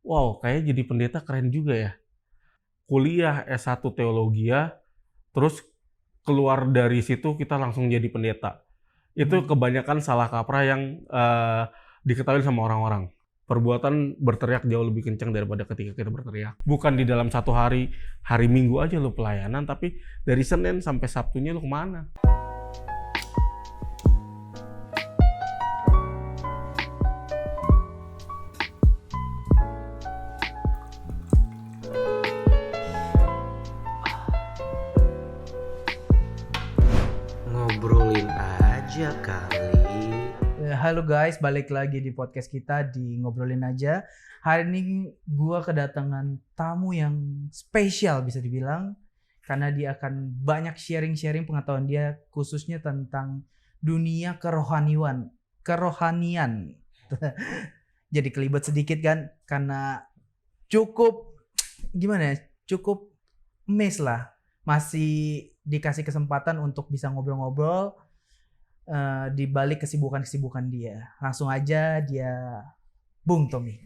wow kayaknya jadi pendeta keren juga ya. Kuliah S1 teologi ya, terus keluar dari situ kita langsung jadi pendeta. Itu kebanyakan salah kaprah yang diketahui sama orang-orang. Perbuatan berteriak jauh lebih kencang daripada ketika kita berteriak. Bukan di dalam satu hari Minggu aja lu pelayanan, tapi dari Senin sampai Sabtunya lu kemana? Ngobrolin aja kali. Halo guys, balik lagi di podcast kita di Ngobrolin Aja. Hari ini gua kedatangan tamu yang spesial bisa dibilang, karena dia akan banyak sharing-sharing pengetahuan dia khususnya tentang dunia kerohanian. Jadi kelibet sedikit kan, karena cukup amazed lah. Masih dikasih kesempatan untuk bisa ngobrol-ngobrol di balik kesibukan dia. Langsung aja dia Bung Tommy.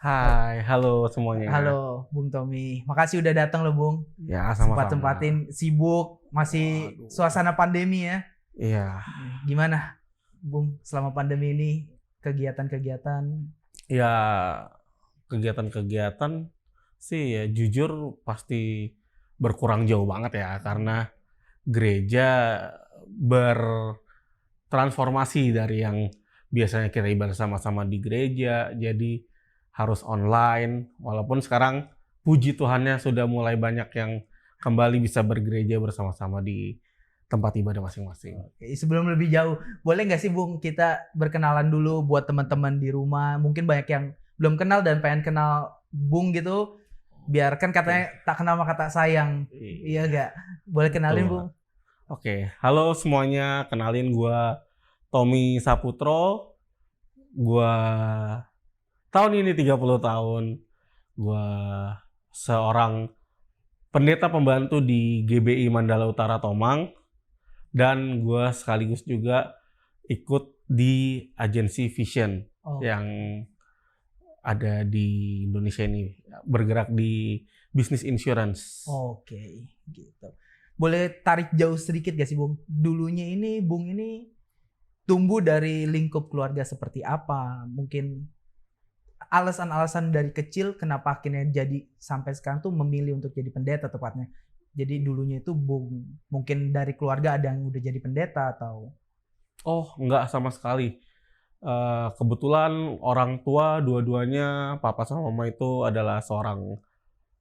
Hai, halo semuanya. Halo Bung Tommy. Makasih udah datang loh Bung. Ya, sama-sama. Sempat-sempatin sibuk, masih suasana pandemi ya. Iya. Gimana Bung selama pandemi ini kegiatan-kegiatan? Ya, kegiatan-kegiatan sih ya jujur pasti berkurang jauh banget ya, karena gereja bertransformasi dari yang biasanya kita ibadah sama-sama di gereja jadi harus online. Walaupun sekarang puji Tuhannya sudah mulai banyak yang kembali bisa bergereja bersama-sama di tempat ibadah masing-masing. Oke, sebelum lebih jauh, boleh nggak sih Bung kita berkenalan dulu buat teman-teman di rumah? Mungkin banyak yang belum kenal dan pengen kenal Bung gitu. Biar kan katanya tak kenal maka tak sayang. Iya gak? Boleh kenalin Bung? Oke, halo semuanya, kenalin gua Tommy Saputro. Gua tahun ini 30 tahun. Gua seorang pendeta pembantu di GBI Mandala Utara Tomang. Dan gua sekaligus juga ikut di agensi Vision yang ada di Indonesia ini, bergerak di bisnis insurance. Oke, gitu. Boleh tarik jauh sedikit gak sih Bung? Dulunya ini Bung ini tumbuh dari lingkup keluarga seperti apa? Mungkin alasan-alasan dari kecil kenapa akhirnya jadi sampai sekarang tuh memilih untuk jadi pendeta tepatnya. Jadi dulunya itu Bung mungkin dari keluarga ada yang udah jadi pendeta atau? Oh, enggak sama sekali. Kebetulan orang tua dua-duanya, papa sama mama itu adalah seorang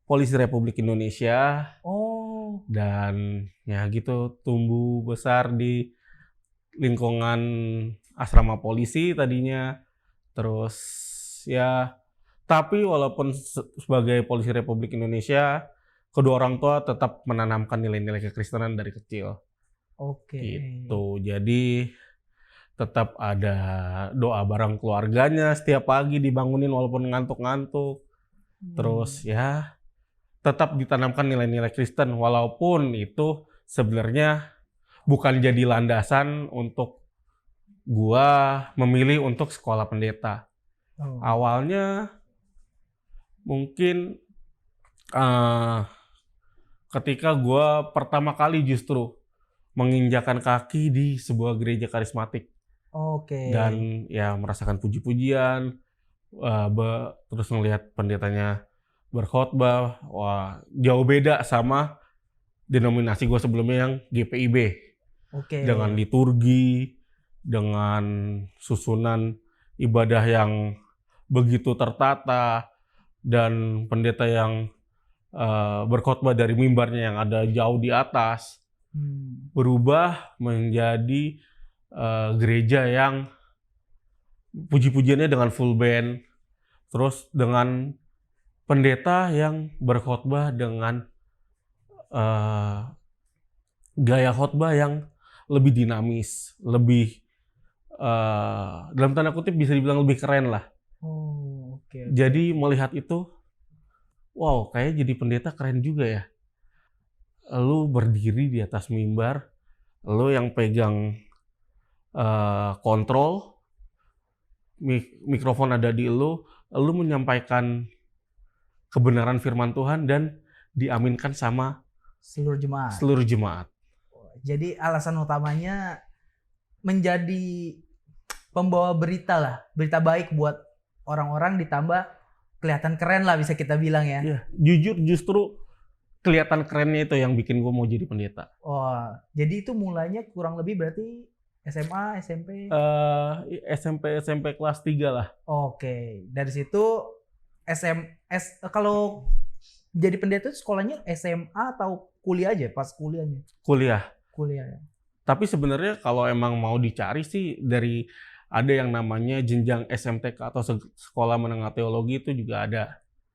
polisi Republik Indonesia. Oh. Dan ya gitu tumbuh besar di lingkungan asrama polisi tadinya. Terus ya, tapi walaupun sebagai polisi Republik Indonesia, kedua orang tua tetap menanamkan nilai-nilai kekristenan dari kecil. Oke. Gitu. Jadi tetap ada doa bareng keluarganya setiap pagi dibangunin walaupun ngantuk-ngantuk. Terus ya tetap ditanamkan nilai-nilai Kristen walaupun itu sebenarnya bukan jadi landasan untuk gua memilih untuk sekolah pendeta. Awalnya mungkin ketika gua pertama kali justru menginjakan kaki di sebuah gereja karismatik. Oke. Dan ya merasakan puji-pujian, terus ngelihat pendetanya berkhotbah, wah jauh beda sama denominasi gue sebelumnya yang GPIB. Oke. Dengan liturgi, dengan susunan ibadah yang begitu tertata, dan pendeta yang berkhotbah dari mimbarnya yang ada jauh di atas. Berubah menjadi gereja yang puji-pujiannya dengan full band, terus dengan pendeta yang berkhotbah dengan gaya khotbah yang lebih dinamis, lebih dalam tanda kutip bisa dibilang lebih keren lah. Okay. Jadi melihat itu, wow kayaknya jadi pendeta keren juga ya. Lu berdiri di atas mimbar, lu yang pegang kontrol, mikrofon ada di lu, lu menyampaikan kebenaran firman Tuhan dan diaminkan sama Seluruh jemaat. seluruh jemaat. Jadi alasan utamanya menjadi pembawa berita lah, berita baik buat orang-orang, ditambah kelihatan keren lah bisa kita bilang ya. Iya, jujur justru kelihatan kerennya itu yang bikin gue mau jadi pendeta. Oh, jadi itu mulainya kurang lebih berarti SMA, SMP. SMP kelas 3 lah. Oke, dari situ kalau jadi pendeta itu sekolahnya SMA atau kuliah aja pas kuliahnya? Kuliah. Kuliah ya. Tapi sebenarnya kalau emang mau dicari sih dari ada yang namanya jenjang SMTK atau sekolah menengah teologi itu juga ada.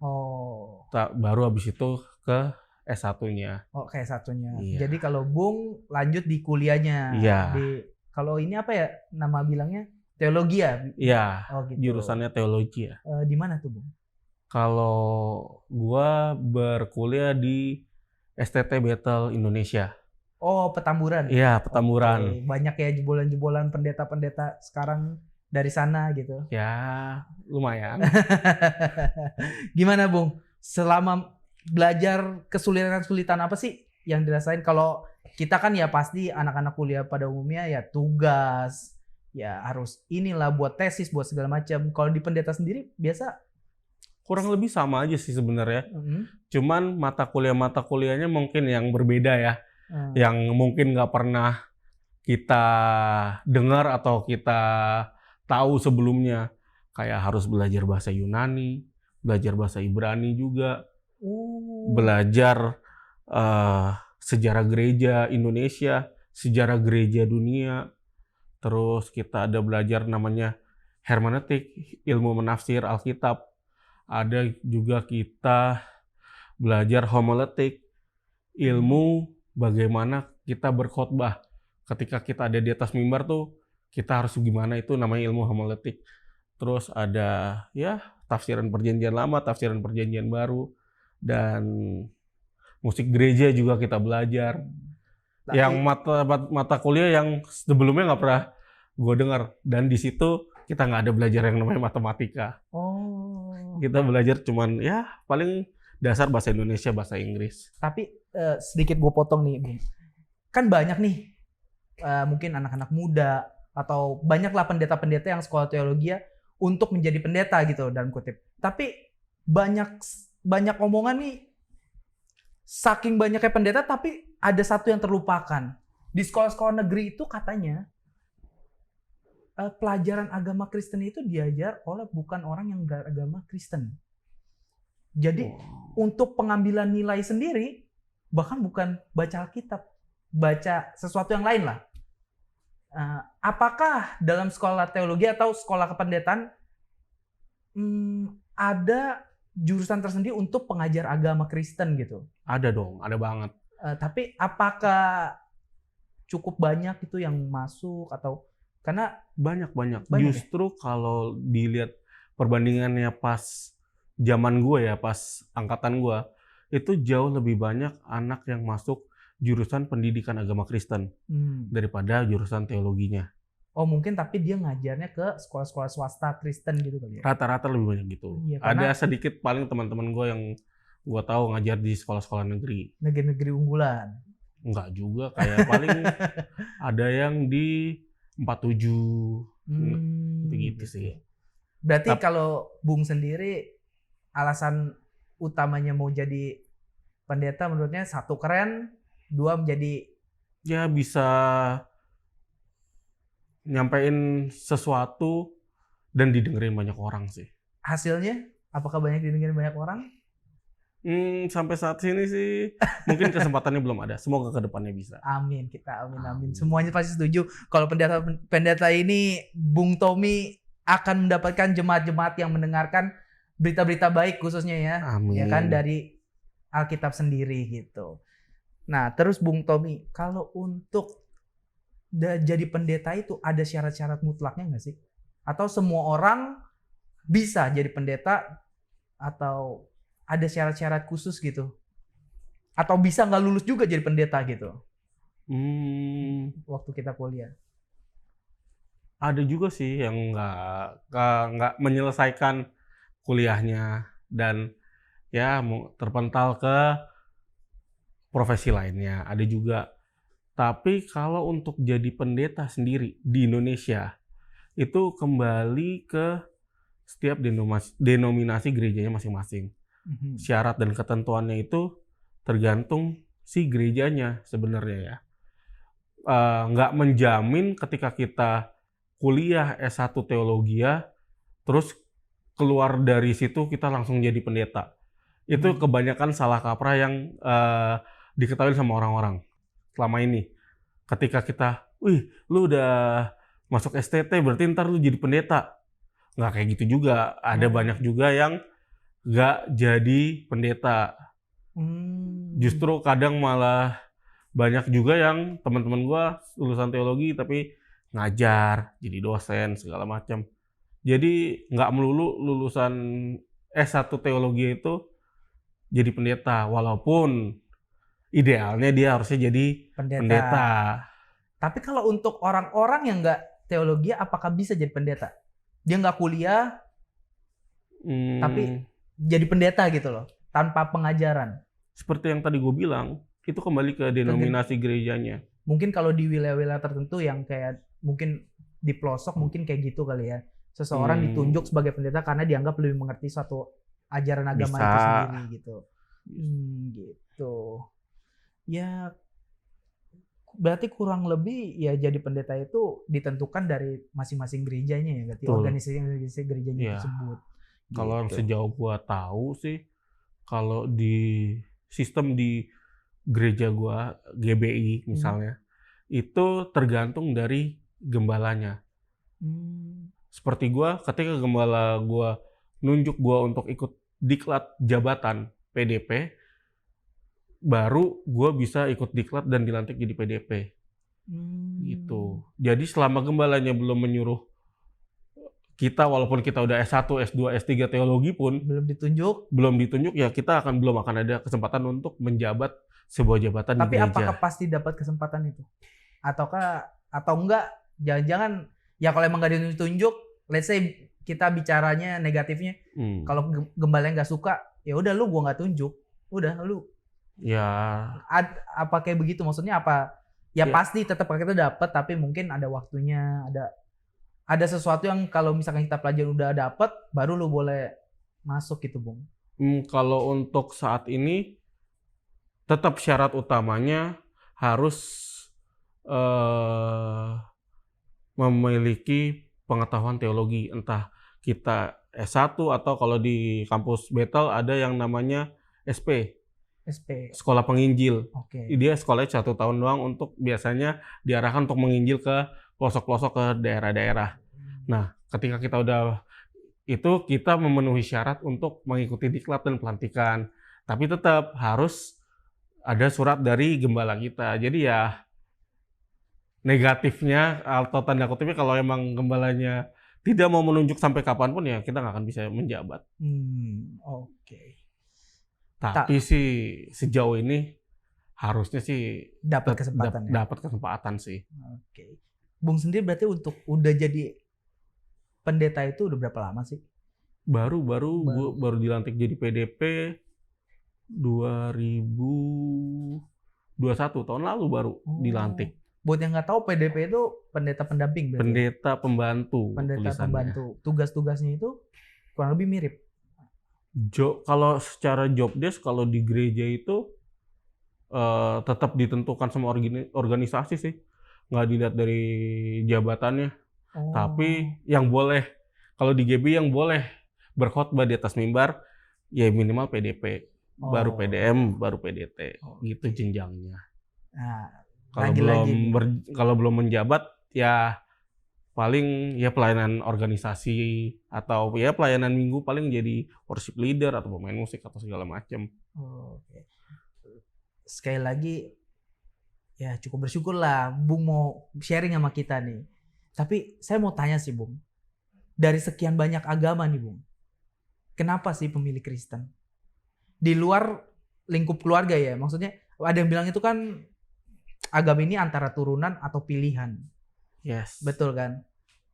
Oh, Baru habis itu ke S1-nya. oh kayak satunya. Iya. Jadi kalau Bung lanjut di kuliahnya. Iya. Kalau ini apa ya nama bilangnya? Teologi ya? Iya, Oh gitu. jurusannya teologi ya. Di mana tuh Bung? Kalau gua berkuliah di STT Bethel Indonesia. Oh, Petamburan. Iya, Petamburan. Oke, banyak ya jebolan-jebolan pendeta-pendeta sekarang dari sana gitu. Ya, lumayan. Gimana Bung? Selama belajar kesulitan-kesulitan apa sih yang dirasain? Kalau kita kan ya pasti anak-anak kuliah pada umumnya ya tugas, ya harus inilah buat tesis, buat segala macam. Kalau di pendeta sendiri biasa Kurang lebih sama aja sih sebenarnya. Cuman mata kuliahnya mungkin yang berbeda ya. Yang mungkin nggak pernah kita dengar atau kita tahu sebelumnya. Kayak harus belajar bahasa Yunani, belajar bahasa Ibrani juga, belajar sejarah gereja Indonesia, sejarah gereja dunia. Terus kita ada belajar namanya hermeneutik, ilmu menafsir Alkitab. Ada juga kita belajar homiletik, ilmu bagaimana kita berkhotbah. Ketika kita ada di atas mimbar tuh, kita harus gimana, itu namanya ilmu homiletik. Terus ada ya tafsiran perjanjian lama, tafsiran perjanjian baru, dan musik gereja juga kita belajar. Yang mata kuliah yang sebelumnya nggak pernah gue dengar, dan di situ kita nggak ada belajar yang namanya matematika. Kita belajar cuman ya paling dasar bahasa Indonesia, bahasa Inggris. Tapi sedikit gue potong nih, Bung. Kan banyak nih mungkin anak-anak muda atau banyaklah pendeta-pendeta yang sekolah teologi ya untuk menjadi pendeta gitu dalam kutip. Tapi banyak omongan nih, saking banyaknya pendeta tapi ada satu yang terlupakan. Di sekolah-sekolah negeri itu katanya pelajaran agama Kristen itu diajar oleh bukan orang yang beragama Kristen. Jadi untuk pengambilan nilai sendiri bahkan bukan baca Alkitab, baca sesuatu yang lain lah. Apakah dalam sekolah teologi atau sekolah kependetaan ada jurusan tersendiri untuk pengajar agama Kristen gitu? Ada dong, ada banget. Tapi apakah cukup banyak itu yang masuk atau karena banyak ya? Justru kalau dilihat perbandingannya pas zaman gue ya, pas angkatan gue, itu jauh lebih banyak anak yang masuk jurusan pendidikan agama Kristen daripada jurusan teologinya. Oh mungkin tapi dia ngajarnya ke sekolah-sekolah swasta Kristen gitu kali ya? Rata-rata lebih banyak gitu. Iya, karena ada sedikit paling teman-teman gue yang gue tahu ngajar di sekolah-sekolah negeri. Negeri-negeri unggulan? Enggak juga, kayak paling ada yang di 47 gitu sih. Berarti kalau Bung sendiri alasan utamanya mau jadi pendeta menurutnya satu keren, dua menjadi ya bisa nyampein sesuatu dan didengerin banyak orang sih. Hasilnya apakah banyak didengerin banyak orang? Sampai saat ini sih mungkin kesempatannya belum ada. Semoga kedepannya bisa. Amin, kita amin. Semuanya pasti setuju. Kalau pendeta ini Bung Tommy akan mendapatkan jemaat-jemaat yang mendengarkan berita-berita baik khususnya ya. Amin. Ya kan dari Alkitab sendiri gitu. Nah, terus Bung Tommy, kalau untuk jadi pendeta itu ada syarat-syarat mutlaknya nggak sih? Atau semua orang bisa jadi pendeta atau ada syarat-syarat khusus gitu? Atau bisa nggak lulus juga jadi pendeta gitu? Waktu kita kuliah. Ada juga sih yang nggak menyelesaikan kuliahnya dan ya terpental ke profesi lainnya ada juga. Tapi kalau untuk jadi pendeta sendiri di Indonesia itu kembali ke setiap denominasi gerejanya masing-masing. Syarat dan ketentuannya itu tergantung si gerejanya sebenarnya ya. Nggak menjamin ketika kita kuliah S1 teologi terus keluar dari situ kita langsung jadi pendeta. Itu kebanyakan salah kaprah yang diketahui sama orang-orang selama ini. Ketika kita, lu udah masuk STT berarti ntar lu jadi pendeta. Nggak kayak gitu juga. Ada banyak juga yang nggak jadi pendeta. Justru kadang malah banyak juga yang teman-teman gua lulusan teologi tapi ngajar, jadi dosen segala macam. Jadi nggak melulu lulusan S1 teologi itu jadi pendeta, walaupun idealnya dia harusnya jadi pendeta. Tapi kalau untuk orang-orang yang nggak teologi, apakah bisa jadi pendeta? Dia nggak kuliah, tapi jadi pendeta gitu loh, tanpa pengajaran. Seperti yang tadi gue bilang, itu kembali ke denominasi gerejanya. Mungkin kalau di wilayah-wilayah tertentu yang kayak mungkin di pelosok mungkin kayak gitu kali ya. Seseorang ditunjuk sebagai pendeta karena dianggap lebih mengerti suatu ajaran agama itu sendiri gitu. Gitu. Ya berarti kurang lebih ya jadi pendeta itu ditentukan dari masing-masing gerejanya ya, berarti organisasi gerejanya tersebut. Kalau yang sejauh gua tahu sih, kalau di sistem di gereja gua GBI misalnya, itu tergantung dari gembalanya. Seperti gua, ketika gembala gua nunjuk gua untuk ikut diklat jabatan PDP, baru gue bisa ikut diklat dan dilantik jadi PDP. Gitu. Jadi selama gembalanya belum menyuruh kita, walaupun kita udah S1, S2, S3 teologi pun belum ditunjuk ya kita belum akan ada kesempatan untuk menjabat sebuah jabatan di gereja. Tapi apakah pasti dapat kesempatan itu? Atau enggak, jangan-jangan ya kalau emang nggak ditunjuk, let's say kita bicaranya negatifnya, kalau gembalanya nggak suka, ya udah lu gua nggak tunjuk, udah lu. Ya. Apa kayak begitu? Maksudnya apa? Ya pasti tetap kita dapat, tapi mungkin ada waktunya, ada sesuatu yang kalau misalkan kita pelajari udah dapat, baru lu boleh masuk gitu, Bung. Kalau untuk saat ini tetap syarat utamanya harus memiliki pengetahuan teologi, entah kita S1 atau kalau di kampus Bethel ada yang namanya SP. Sekolah penginjil. Dia sekolahnya 1 tahun doang untuk biasanya diarahkan untuk menginjil ke pelosok-pelosok ke daerah-daerah. Nah, ketika kita udah itu kita memenuhi syarat untuk mengikuti diklat dan pelantikan. Tapi tetap harus ada surat dari gembala kita. Jadi ya negatifnya atau tanda kutipnya kalau emang gembalanya tidak mau menunjuk sampai kapanpun ya kita nggak akan bisa menjabat. Tapi sih sejauh ini harusnya sih dapat kesempatan. Dapat kesempatan sih. Bung sendiri berarti untuk udah jadi pendeta itu udah berapa lama sih? Baru dilantik jadi PDP 2021 tahun lalu baru dilantik. Buat yang nggak tahu, PDP itu pendeta pendamping berarti. Pendeta pembantu. Tugas-tugasnya itu kurang lebih mirip. Kalau secara job desk kalau di gereja itu tetap ditentukan sama organisasi sih, nggak dilihat dari jabatannya. Tapi yang boleh kalau di GB yang boleh berkhotbah di atas mimbar ya minimal PDP, baru PDM, baru PDT, gitu jenjangnya. Kalau belum menjabat ya paling ya pelayanan organisasi atau ya pelayanan minggu paling jadi worship leader atau pemain musik atau segala macam. Sekali lagi ya cukup bersyukur lah Bung mau sharing sama kita nih. Tapi saya mau tanya sih Bung, dari sekian banyak agama nih Bung, kenapa sih pemilih Kristen? Di luar lingkup keluarga ya, maksudnya ada yang bilang itu kan agama ini antara turunan atau pilihan. Yes. Betul kan?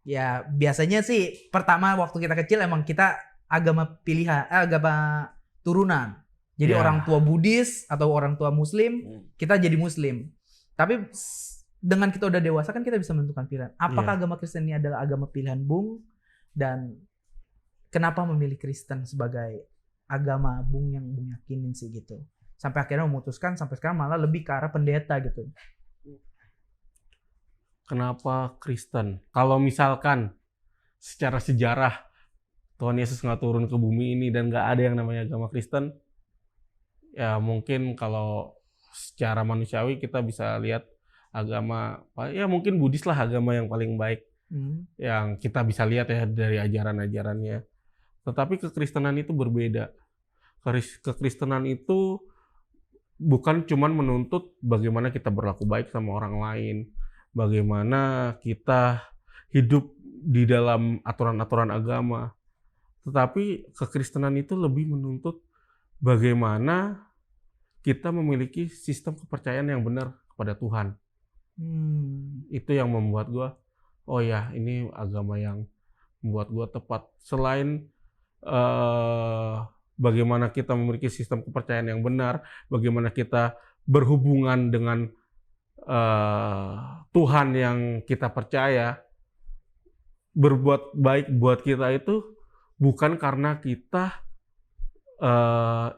Ya biasanya sih pertama waktu kita kecil emang kita agama pilihan, agama turunan. Jadi Ya. orang tua Buddhis atau orang tua Muslim, kita jadi Muslim. Tapi dengan kita udah dewasa kan kita bisa menentukan pilihan. Apakah agama Kristen ini adalah agama pilihan Bung? Dan kenapa memilih Kristen sebagai agama Bung yang Bung yakinin sih gitu? Sampai akhirnya memutuskan sampai sekarang malah lebih ke arah pendeta gitu. Kenapa Kristen? Kalau misalkan secara sejarah Tuhan Yesus nggak turun ke bumi ini dan nggak ada yang namanya agama Kristen, ya mungkin kalau secara manusiawi kita bisa lihat agama, ya mungkin Buddhis lah agama yang paling baik yang kita bisa lihat ya dari ajaran-ajarannya. Tetapi kekristenan itu berbeda. Kekristenan itu bukan cuman menuntut bagaimana kita berlaku baik sama orang lain, bagaimana kita hidup di dalam aturan-aturan agama. Tetapi kekristenan itu lebih menuntut bagaimana kita memiliki sistem kepercayaan yang benar kepada Tuhan. Itu yang membuat gue, oh ya ini agama yang membuat gue tepat. Selain bagaimana kita memiliki sistem kepercayaan yang benar, bagaimana kita berhubungan dengan Tuhan yang kita percaya, berbuat baik buat kita itu bukan karena kita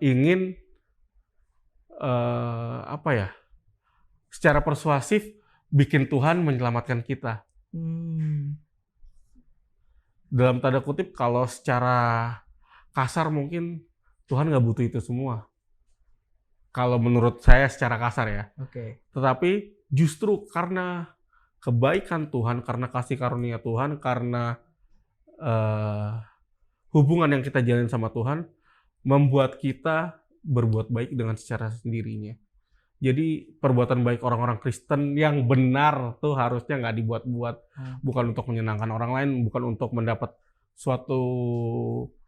ingin secara persuasif bikin Tuhan menyelamatkan kita. Dalam tanda kutip, kalau secara kasar mungkin Tuhan nggak butuh itu semua. Kalau menurut saya secara kasar ya. Oke. Tetapi justru karena kebaikan Tuhan, karena kasih karunia Tuhan, karena hubungan yang kita jalin sama Tuhan, membuat kita berbuat baik dengan secara sendirinya. Jadi perbuatan baik orang-orang Kristen yang benar tuh harusnya nggak dibuat-buat, bukan untuk menyenangkan orang lain, bukan untuk mendapat suatu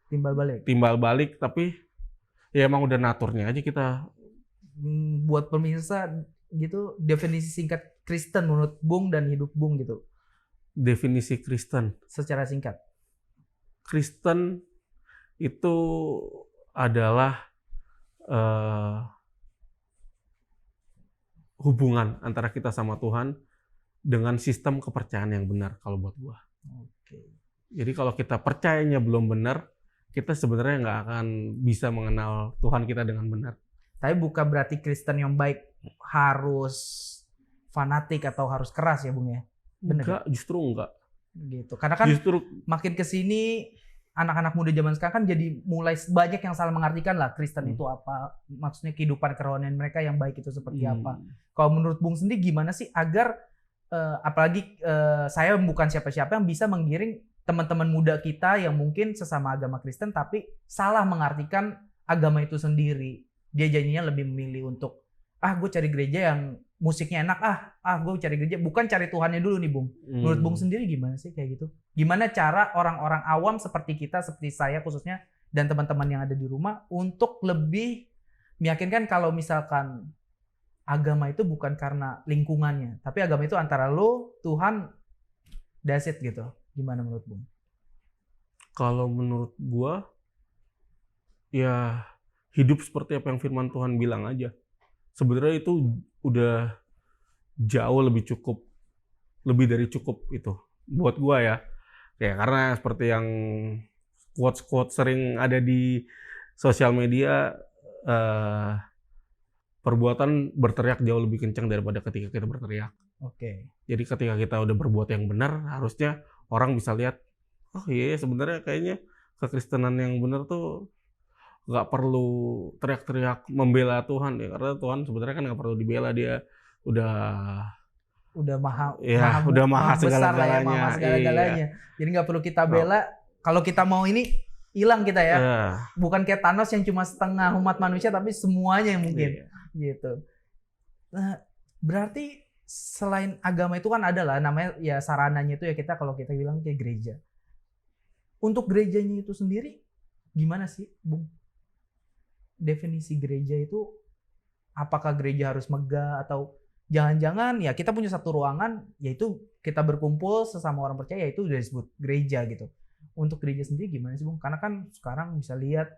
timbal balik, tapi ya emang udah naturnya aja kita. Buat pemirsa gitu, definisi singkat Kristen menurut Bung dan hidup Bung gitu. Definisi Kristen. Secara singkat. Kristen itu adalah hubungan antara kita sama Tuhan dengan sistem kepercayaan yang benar kalau buat gua. Oke. Jadi kalau kita percayanya belum benar, kita sebenarnya nggak akan bisa mengenal Tuhan kita dengan benar. Tapi bukan berarti Kristen yang baik harus fanatik atau harus keras ya Bung ya? Bener? Enggak, justru enggak. Gitu. Karena kan makin kesini anak-anak muda zaman sekarang kan jadi mulai banyak yang salah mengartikan lah Kristen itu apa, maksudnya kehidupan kerohanian mereka yang baik itu seperti apa. Kalau menurut Bung sendiri gimana sih agar apalagi saya bukan siapa-siapa yang bisa menggiring teman-teman muda kita yang mungkin sesama agama Kristen tapi salah mengartikan agama itu sendiri. Dia janjinya lebih memilih untuk gue cari gereja yang musiknya enak, gue cari gereja, bukan cari Tuhannya dulu nih Bung. Menurut Bung sendiri gimana sih kayak gitu? Gimana cara orang-orang awam seperti kita, seperti saya khususnya, dan teman-teman yang ada di rumah untuk lebih meyakinkan kalau misalkan agama itu bukan karena lingkungannya, tapi agama itu antara lo, Tuhan, that's it gitu. Gimana menurut Bung? Kalau menurut gua, ya hidup seperti apa yang firman Tuhan bilang aja. Sebenarnya itu udah jauh lebih cukup, lebih dari cukup itu buat gua ya. Ya karena seperti yang quotes sering ada di sosial media, perbuatan berteriak jauh lebih kencang daripada ketika kita berteriak. Oke. Jadi ketika kita udah berbuat yang benar, harusnya orang bisa lihat, oh iya sebenarnya kayaknya kekristenan yang benar tuh nggak perlu teriak-teriak membela Tuhan ya, karena Tuhan sebenarnya kan nggak perlu dibela, dia udah maha segala-galanya. Iya. Jadi nggak perlu kita bela. Kalau kita mau ini hilang kita ya. Bukan kayak Thanos yang cuma setengah umat manusia tapi semuanya yang mungkin. Gitu. Nah, berarti selain agama itu kan ada lah namanya ya sarananya itu ya kita kalau kita bilang kayak gereja. Untuk gerejanya itu sendiri gimana sih, Bung? Definisi gereja itu apakah gereja harus megah atau jangan-jangan ya kita punya satu ruangan yaitu kita berkumpul sesama orang percaya itu udah disebut gereja gitu. untuk gereja sendiri gimana sih Bung? Karena kan sekarang bisa lihat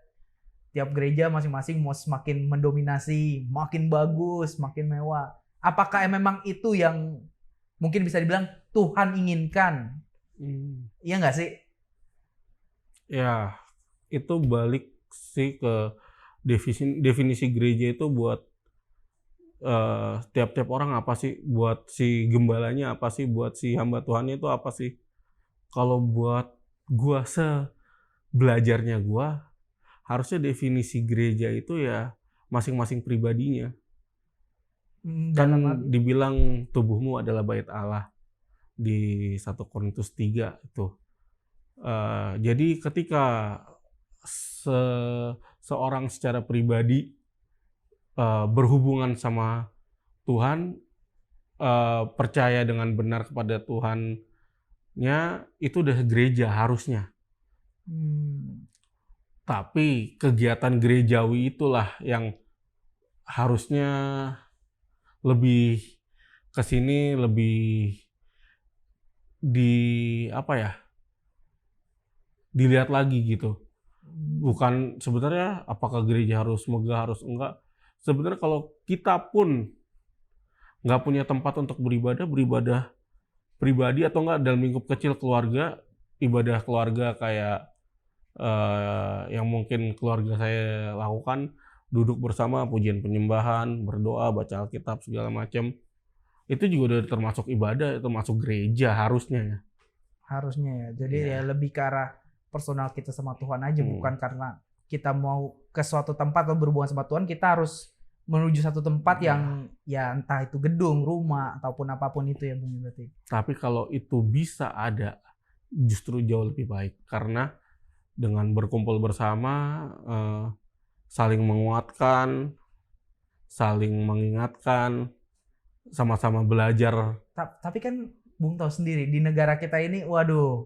tiap gereja masing-masing mau semakin mendominasi, makin bagus, makin mewah. Apakah memang itu yang mungkin bisa dibilang Tuhan inginkan? Iya nggak sih? Ya, itu balik sih ke definisi gereja itu buat tiap-tiap orang apa sih, buat si gembalanya apa sih, buat si hamba Tuhannya itu apa sih. Kalau buat gua belajarnya gua, harusnya definisi gereja itu ya masing-masing pribadinya. Dalam Kan arti dibilang tubuhmu adalah bait Allah di 1 Korintus 3 itu. Jadi ketika seorang secara pribadi berhubungan sama Tuhan, percaya dengan benar kepada Tuhannya, itu udah gereja harusnya. Tapi kegiatan gerejawi itulah yang harusnya lebih ke sini, lebih dilihat lagi gitu. Bukan sebenarnya apakah gereja harus megah, harus enggak. Sebenarnya kalau kita pun nggak punya tempat untuk beribadah pribadi atau enggak dalam lingkup kecil keluarga, ibadah keluarga kayak yang mungkin keluarga saya lakukan, duduk bersama, pujian penyembahan, berdoa, baca Alkitab segala macam. Itu juga udah termasuk ibadah, termasuk gereja harusnya ya. harusnya ya. Jadi Iya. ya lebih ke arah personal kita sama Tuhan aja, bukan karena kita mau ke suatu tempat atau berhubungan sama Tuhan, kita harus menuju satu tempat yang ya entah itu gedung, rumah ataupun apapun itu ya Bung berarti. Tapi kalau itu bisa ada, justru jauh lebih baik karena dengan berkumpul bersama, saling menguatkan, saling mengingatkan, sama-sama belajar. Tapi kan Bung tahu sendiri di negara kita ini, waduh,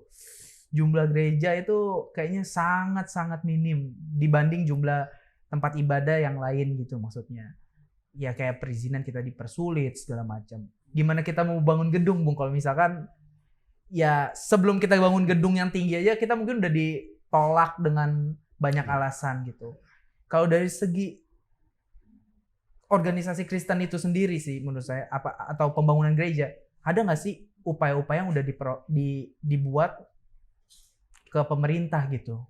jumlah gereja itu kayaknya sangat-sangat minim dibanding jumlah tempat ibadah yang lain gitu maksudnya. Ya kayak perizinan kita dipersulit segala macam. Gimana kita mau bangun gedung Bung kalau misalkan ya sebelum kita bangun gedung yang tinggi aja kita mungkin udah ditolak dengan banyak alasan gitu. Kalau dari segi organisasi Kristen itu sendiri sih menurut saya atau pembangunan gereja, ada nggak sih upaya-upaya yang udah dibuat ke pemerintah gitu?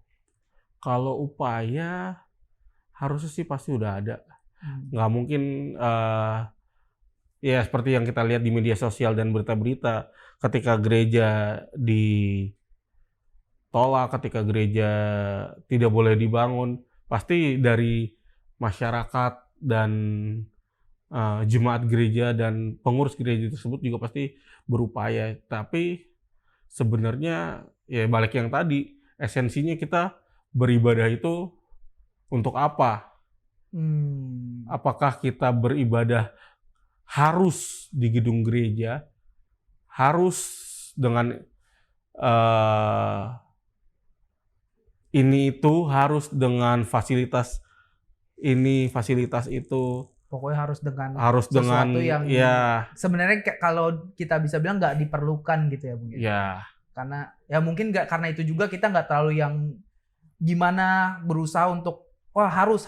Kalau upaya harusnya sih pasti udah ada. Nggak mungkin ya seperti yang kita lihat di media sosial dan berita-berita, ketika gereja ditolak, ketika gereja tidak boleh dibangun, pasti dari masyarakat dan jemaat gereja dan pengurus gereja tersebut juga pasti berupaya. Tapi sebenarnya ya balik yang tadi, esensinya kita beribadah itu untuk apa? Apakah kita beribadah harus di gedung gereja, harus dengan ini itu, harus dengan fasilitas ini, fasilitas itu, Pokoknya harus harus sesuatu dengan yang ya sebenarnya kalau kita bisa bilang nggak diperlukan gitu ya Bung. ya Karena ya mungkin nggak, karena itu juga kita nggak terlalu yang gimana berusaha untuk wah harus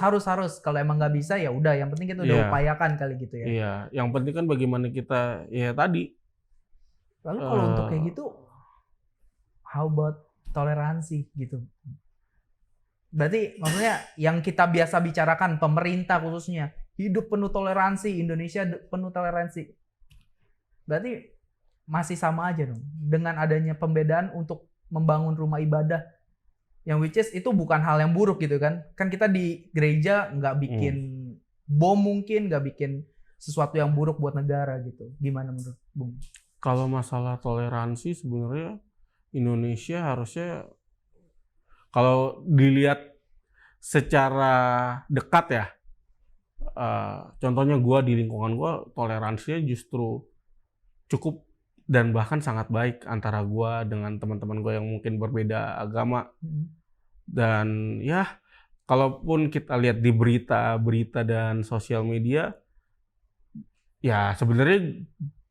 kalau emang nggak bisa ya udah, yang penting kita udah Iya. upayakan kali gitu ya. iya, yang penting kan bagaimana kita ya tadi. Lalu kalau untuk kayak gitu, how about toleransi gitu? Berarti maksudnya yang kita biasa bicarakan pemerintah khususnya hidup penuh toleransi, Indonesia penuh toleransi. Berarti masih sama aja dong dengan adanya pembedaan untuk membangun rumah ibadah, yang which is itu bukan hal yang buruk gitu kan. Kan kita di gereja nggak bikin bom mungkin, nggak bikin sesuatu yang buruk buat negara gitu. Gimana menurut Bung? Kalau masalah toleransi sebenarnya Indonesia harusnya kalau dilihat secara dekat ya, contohnya gue di lingkungan gue toleransinya justru cukup dan bahkan sangat baik antara gue dengan teman-teman gue yang mungkin berbeda agama. Dan ya kalaupun kita lihat di berita-berita dan sosial media, ya sebenarnya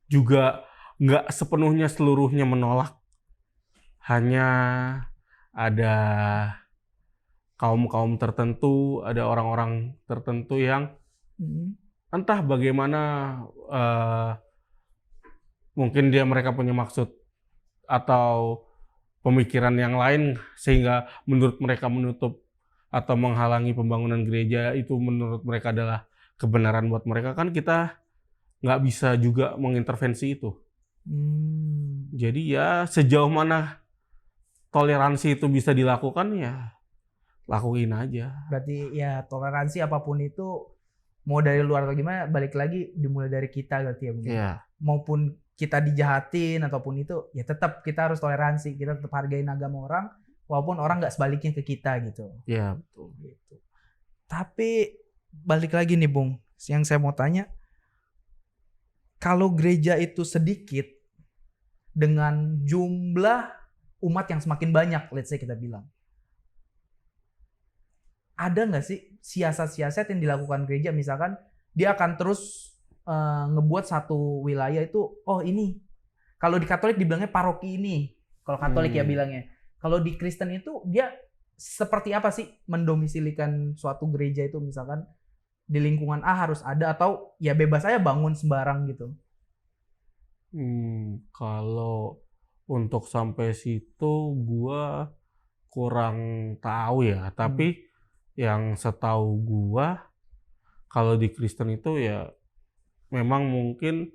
juga nggak sepenuhnya seluruhnya menolak. Hanya ada kaum-kaum tertentu, ada orang-orang tertentu yang entah bagaimana, mungkin mereka punya maksud atau pemikiran yang lain sehingga menurut mereka menutup atau menghalangi pembangunan gereja itu menurut mereka adalah kebenaran buat mereka, kan kita nggak bisa juga mengintervensi itu. Jadi ya sejauh mana toleransi itu bisa dilakukan ya lakuin aja. Berarti ya toleransi apapun itu mau dari luar atau gimana balik lagi dimulai dari kita berarti ya. Iya. Maupun kita dijahatin ataupun itu ya tetap kita harus toleransi, kita tetap hargain agama orang walaupun orang nggak sebaliknya ke kita gitu. Iya, betul. Gitu. Tapi balik lagi nih Bung, yang saya mau tanya, kalau gereja itu sedikit dengan jumlah umat yang semakin banyak, let's say kita bilang, ada nggak sih siasat-siasat yang dilakukan gereja, misalkan dia akan terus ngebuat satu wilayah itu, oh ini, kalau di Katolik dibilangnya paroki ini, kalau Katolik ya bilangnya, kalau di Kristen itu dia seperti apa sih mendomisilikan suatu gereja itu, misalkan di lingkungan A harus ada atau ya bebas aja bangun sembarang gitu. Kalau untuk sampai situ gua kurang tahu ya, tapi yang setahu gua kalau di Kristen itu ya memang mungkin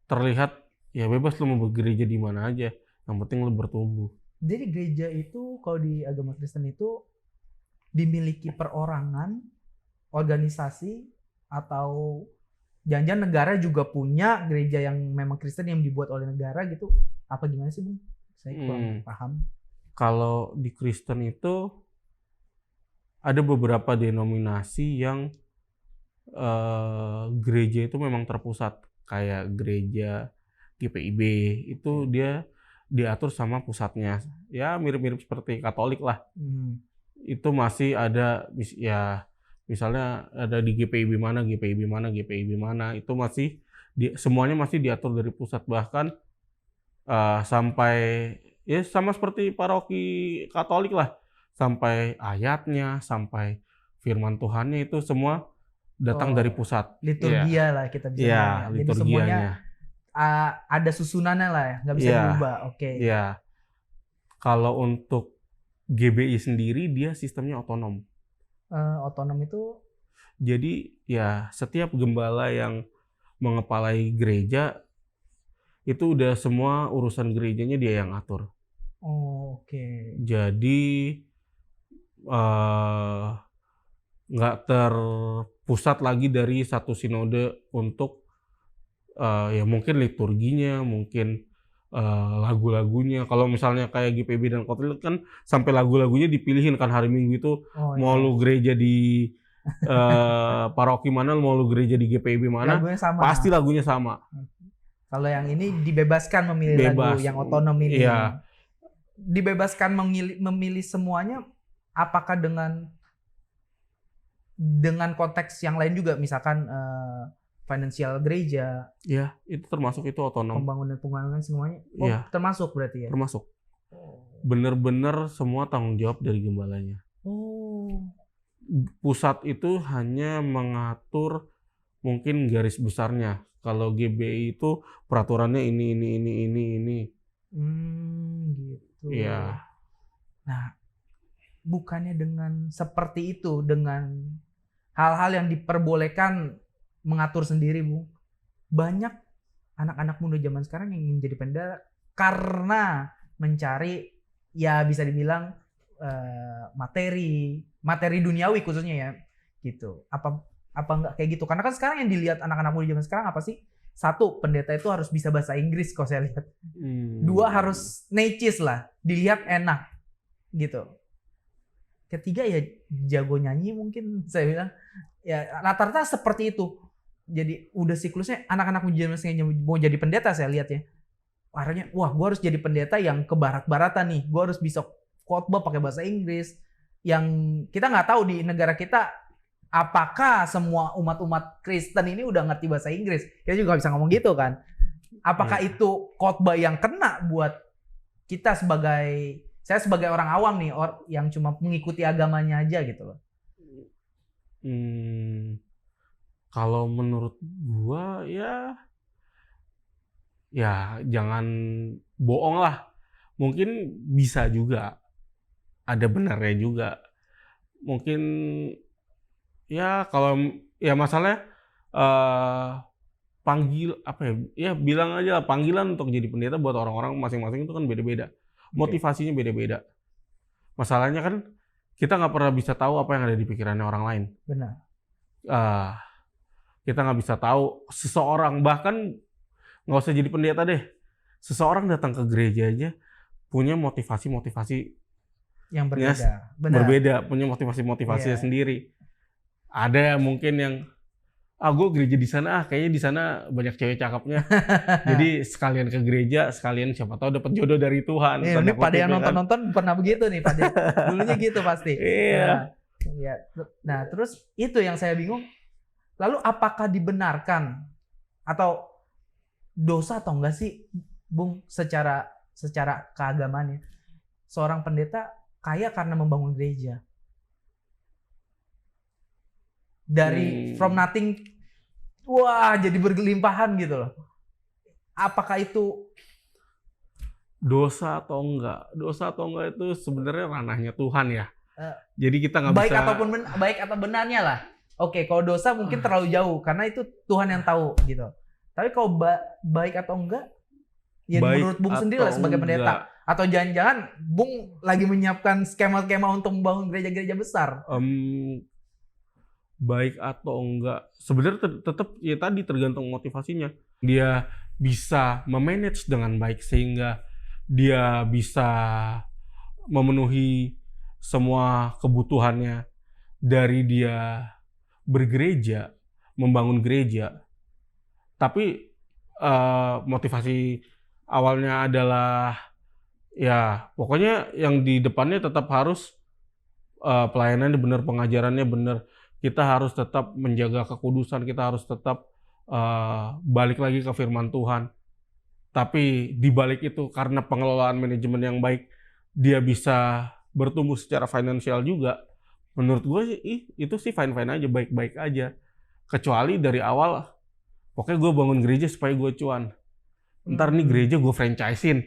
terlihat ya bebas lu mau bergereja di mana aja, yang penting lu bertumbuh. Jadi gereja itu kalau di agama Kristen itu dimiliki perorangan, organisasi, atau jangan-jangan negara juga punya gereja yang memang Kristen yang dibuat oleh negara gitu, apa gimana sih Bung? Saya kurang paham. Kalau di Kristen itu ada beberapa denominasi yang gereja itu memang terpusat, kayak gereja GPIB itu dia diatur sama pusatnya, ya mirip-mirip seperti Katolik lah. Itu masih ada ya, misalnya ada di GPIB mana, GPIB mana, GPIB mana, itu masih semuanya masih diatur dari pusat, bahkan sampai ya sama seperti paroki Katolik lah, sampai ayatnya, sampai firman Tuhannya itu semua datang dari pusat. Liturgia lah kita bisa bilang. Jadi semuanya ada susunannya lah ya, nggak bisa diubah. Oke. Iya. Kalau untuk GBI sendiri dia sistemnya otonom. Otonom itu? Jadi ya setiap gembala yang mengepalai gereja itu udah semua urusan gerejanya dia yang atur. Oh, oke. Jadi nggak terpusat lagi dari satu sinode untuk ya mungkin liturginya, mungkin lagu-lagunya. Kalau misalnya kayak GPIB dan Katolik kan sampai lagu-lagunya dipilihin kan hari Minggu itu, mau lu gereja di paroki mana, mau lu gereja di GPIB mana, pasti lagunya sama. Kalau yang ini dibebaskan memilih lagu yang otonom ini. Iya. Dibebaskan memilih semuanya, apakah dengan konteks yang lain juga, misalkan financial gereja? Ya, itu termasuk, itu otonom. Pembangunan semuanya? Oh, ya. Termasuk berarti ya? Termasuk. Bener-bener semua tanggung jawab dari gembalanya. Oh. Pusat itu hanya mengatur mungkin garis besarnya. Kalau GBI itu peraturannya ini. Gitu. Iya. Nah, bukannya dengan seperti itu, dengan hal-hal yang diperbolehkan mengatur sendiri, Bu, banyak anak-anak muda zaman sekarang yang ingin jadi pendeta karena mencari, ya bisa dibilang materi duniawi khususnya ya, gitu. Apa enggak kayak gitu? Karena kan sekarang yang dilihat anak-anak muda zaman sekarang apa sih? Satu, pendeta itu harus bisa bahasa Inggris kalau saya lihat. Dua, harus necis lah, dilihat enak, gitu. Ketiga ya jago nyanyi mungkin saya bilang. Ya rata-rata seperti itu. Jadi udah siklusnya anak-anak muda mau jadi pendeta saya lihat ya. Akhirnya wah gue harus jadi pendeta yang ke barat-baratan nih. Gue harus bisa khotbah pakai bahasa Inggris. Yang kita nggak tahu di negara kita apakah semua umat-umat Kristen ini udah ngerti bahasa Inggris. Kita juga bisa ngomong gitu kan. Apakah itu khotbah yang kena buat kita sebagai Saya sebagai orang awam nih, yang cuma mengikuti agamanya aja gitu loh. Kalau menurut gua ya jangan bohong lah. Mungkin bisa juga, ada benarnya juga. Mungkin ya kalau ya masalahnya bilang aja lah, panggilan untuk jadi pendeta buat orang-orang masing-masing itu kan beda-beda. Motivasinya beda-beda. Masalahnya kan kita nggak pernah bisa tahu apa yang ada di pikirannya orang lain. Benar. Kita nggak bisa tahu seseorang, bahkan nggak usah jadi pendeta deh. Seseorang datang ke gereja aja punya motivasi-motivasi Yang berbeda. Benar. berbeda, punya motivasi-motivasinya sendiri. Ada mungkin yang gue gereja di sana, kayaknya di sana banyak cewek cakepnya. Jadi sekalian ke gereja, sekalian siapa tahu dapat jodoh dari Tuhan. Ini pada yang nonton-nonton pernah begitu nih, pada dulunya gitu pasti. Iya. Nah, terus itu yang saya bingung. Lalu apakah dibenarkan atau dosa atau enggak sih, Bung, secara keagamaannya seorang pendeta kaya karena membangun gereja dari from nothing, wah jadi berkelimpahan gitu loh. Apakah itu dosa atau enggak? Dosa atau enggak itu sebenarnya ranahnya Tuhan ya. Jadi kita nggak baik bisa baik atau benarnya lah. Oke, kalau dosa mungkin terlalu jauh karena itu Tuhan yang tahu gitu. Tapi kalau baik atau enggak, ya menurut Bung sendiri lah sebagai pendeta. Atau jangan-jangan Bung lagi menyiapkan skema-skema untuk membangun gereja-gereja besar. Baik atau enggak, sebenarnya tetap ya tadi tergantung motivasinya. Dia bisa memanage dengan baik sehingga dia bisa memenuhi semua kebutuhannya dari dia bergereja, membangun gereja. Tapi motivasi awalnya adalah ya pokoknya yang di depannya tetap harus pelayanannya benar, pengajarannya benar. Kita harus tetap menjaga kekudusan, kita harus tetap balik lagi ke firman Tuhan. Tapi di balik itu karena pengelolaan manajemen yang baik, dia bisa bertumbuh secara finansial juga. Menurut gue sih itu sih fine-fine aja, baik-baik aja. Kecuali dari awal, pokoknya gue bangun gereja supaya gue cuan. Ntar nih gereja gue franchise-in.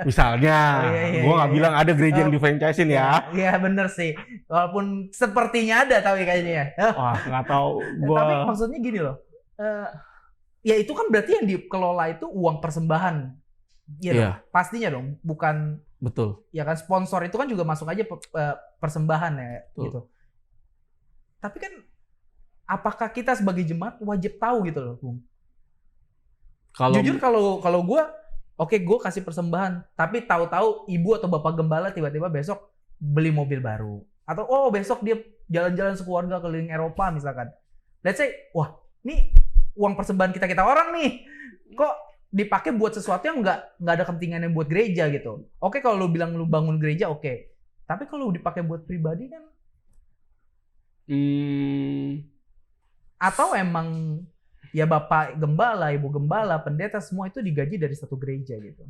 Misalnya, gue nggak bilang ada gereja yang di franchise-in ya. Iya bener sih. Walaupun sepertinya ada tapi kayaknya. Wah nggak tahu. Tapi maksudnya gini loh. Ya itu kan berarti yang dikelola itu uang persembahan. Iya. Pastinya dong. Bukan. Betul. Ya kan sponsor itu kan juga masuk aja persembahan ya. Betul. Gitu. Tapi kan apakah kita sebagai jemaat wajib tahu gitu loh, Bung? Jujur kalau gue, oke, gue kasih persembahan, tapi tahu-tahu ibu atau bapak gembala tiba-tiba besok beli mobil baru, atau besok dia jalan-jalan sekeluarga keliling Eropa misalkan. Let's say, wah, ini uang persembahan kita orang nih, kok dipakai buat sesuatu yang nggak ada kepentingannya buat gereja gitu. Oke, kalau lu bilang lu bangun gereja, oke. Tapi kalau dipakai buat pribadi kan, atau emang ya bapak gembala, ibu gembala, pendeta semua itu digaji dari satu gereja gitu.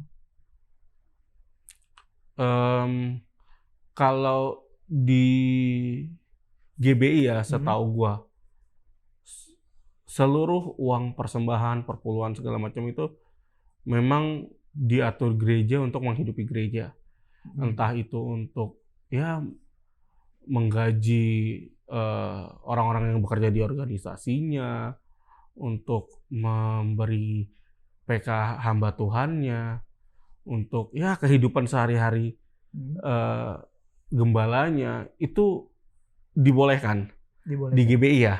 Kalau di GBI ya setahu gua, seluruh uang persembahan, perpuluhan segala macam itu memang diatur gereja untuk menghidupi gereja. Entah itu untuk ya menggaji orang-orang yang bekerja di organisasinya, untuk memberi PK hamba Tuhannya, untuk ya kehidupan sehari-hari gembalanya, itu dibolehkan di GBI ya.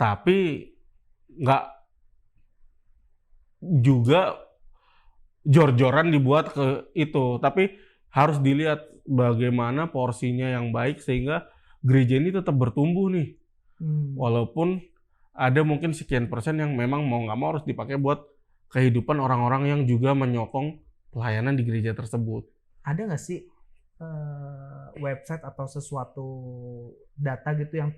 Tapi nggak juga jor-joran dibuat ke itu. Tapi harus dilihat bagaimana porsinya yang baik sehingga gereja ini tetap bertumbuh nih. Walaupun ada mungkin sekian persen yang memang mau nggak mau harus dipakai buat kehidupan orang-orang yang juga menyokong pelayanan di gereja tersebut. Ada nggak sih website atau sesuatu data gitu yang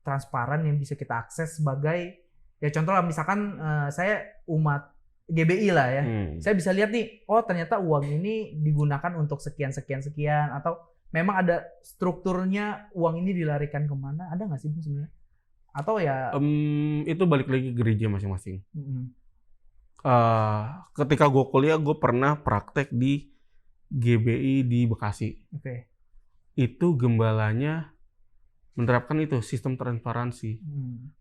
transparan yang bisa kita akses sebagai, ya contoh lah misalkan saya umat GBI lah ya. Hmm. Saya bisa lihat nih, oh ternyata uang ini digunakan untuk sekian atau memang ada strukturnya uang ini dilarikan kemana? Ada nggak sih Bung sebenarnya? Atau ya Itu balik lagi ke gereja masing-masing. mm, Ketika gue kuliah, gue pernah praktek di GBI di Bekasi. oke. Itu gembalanya menerapkan itu sistem transparansi.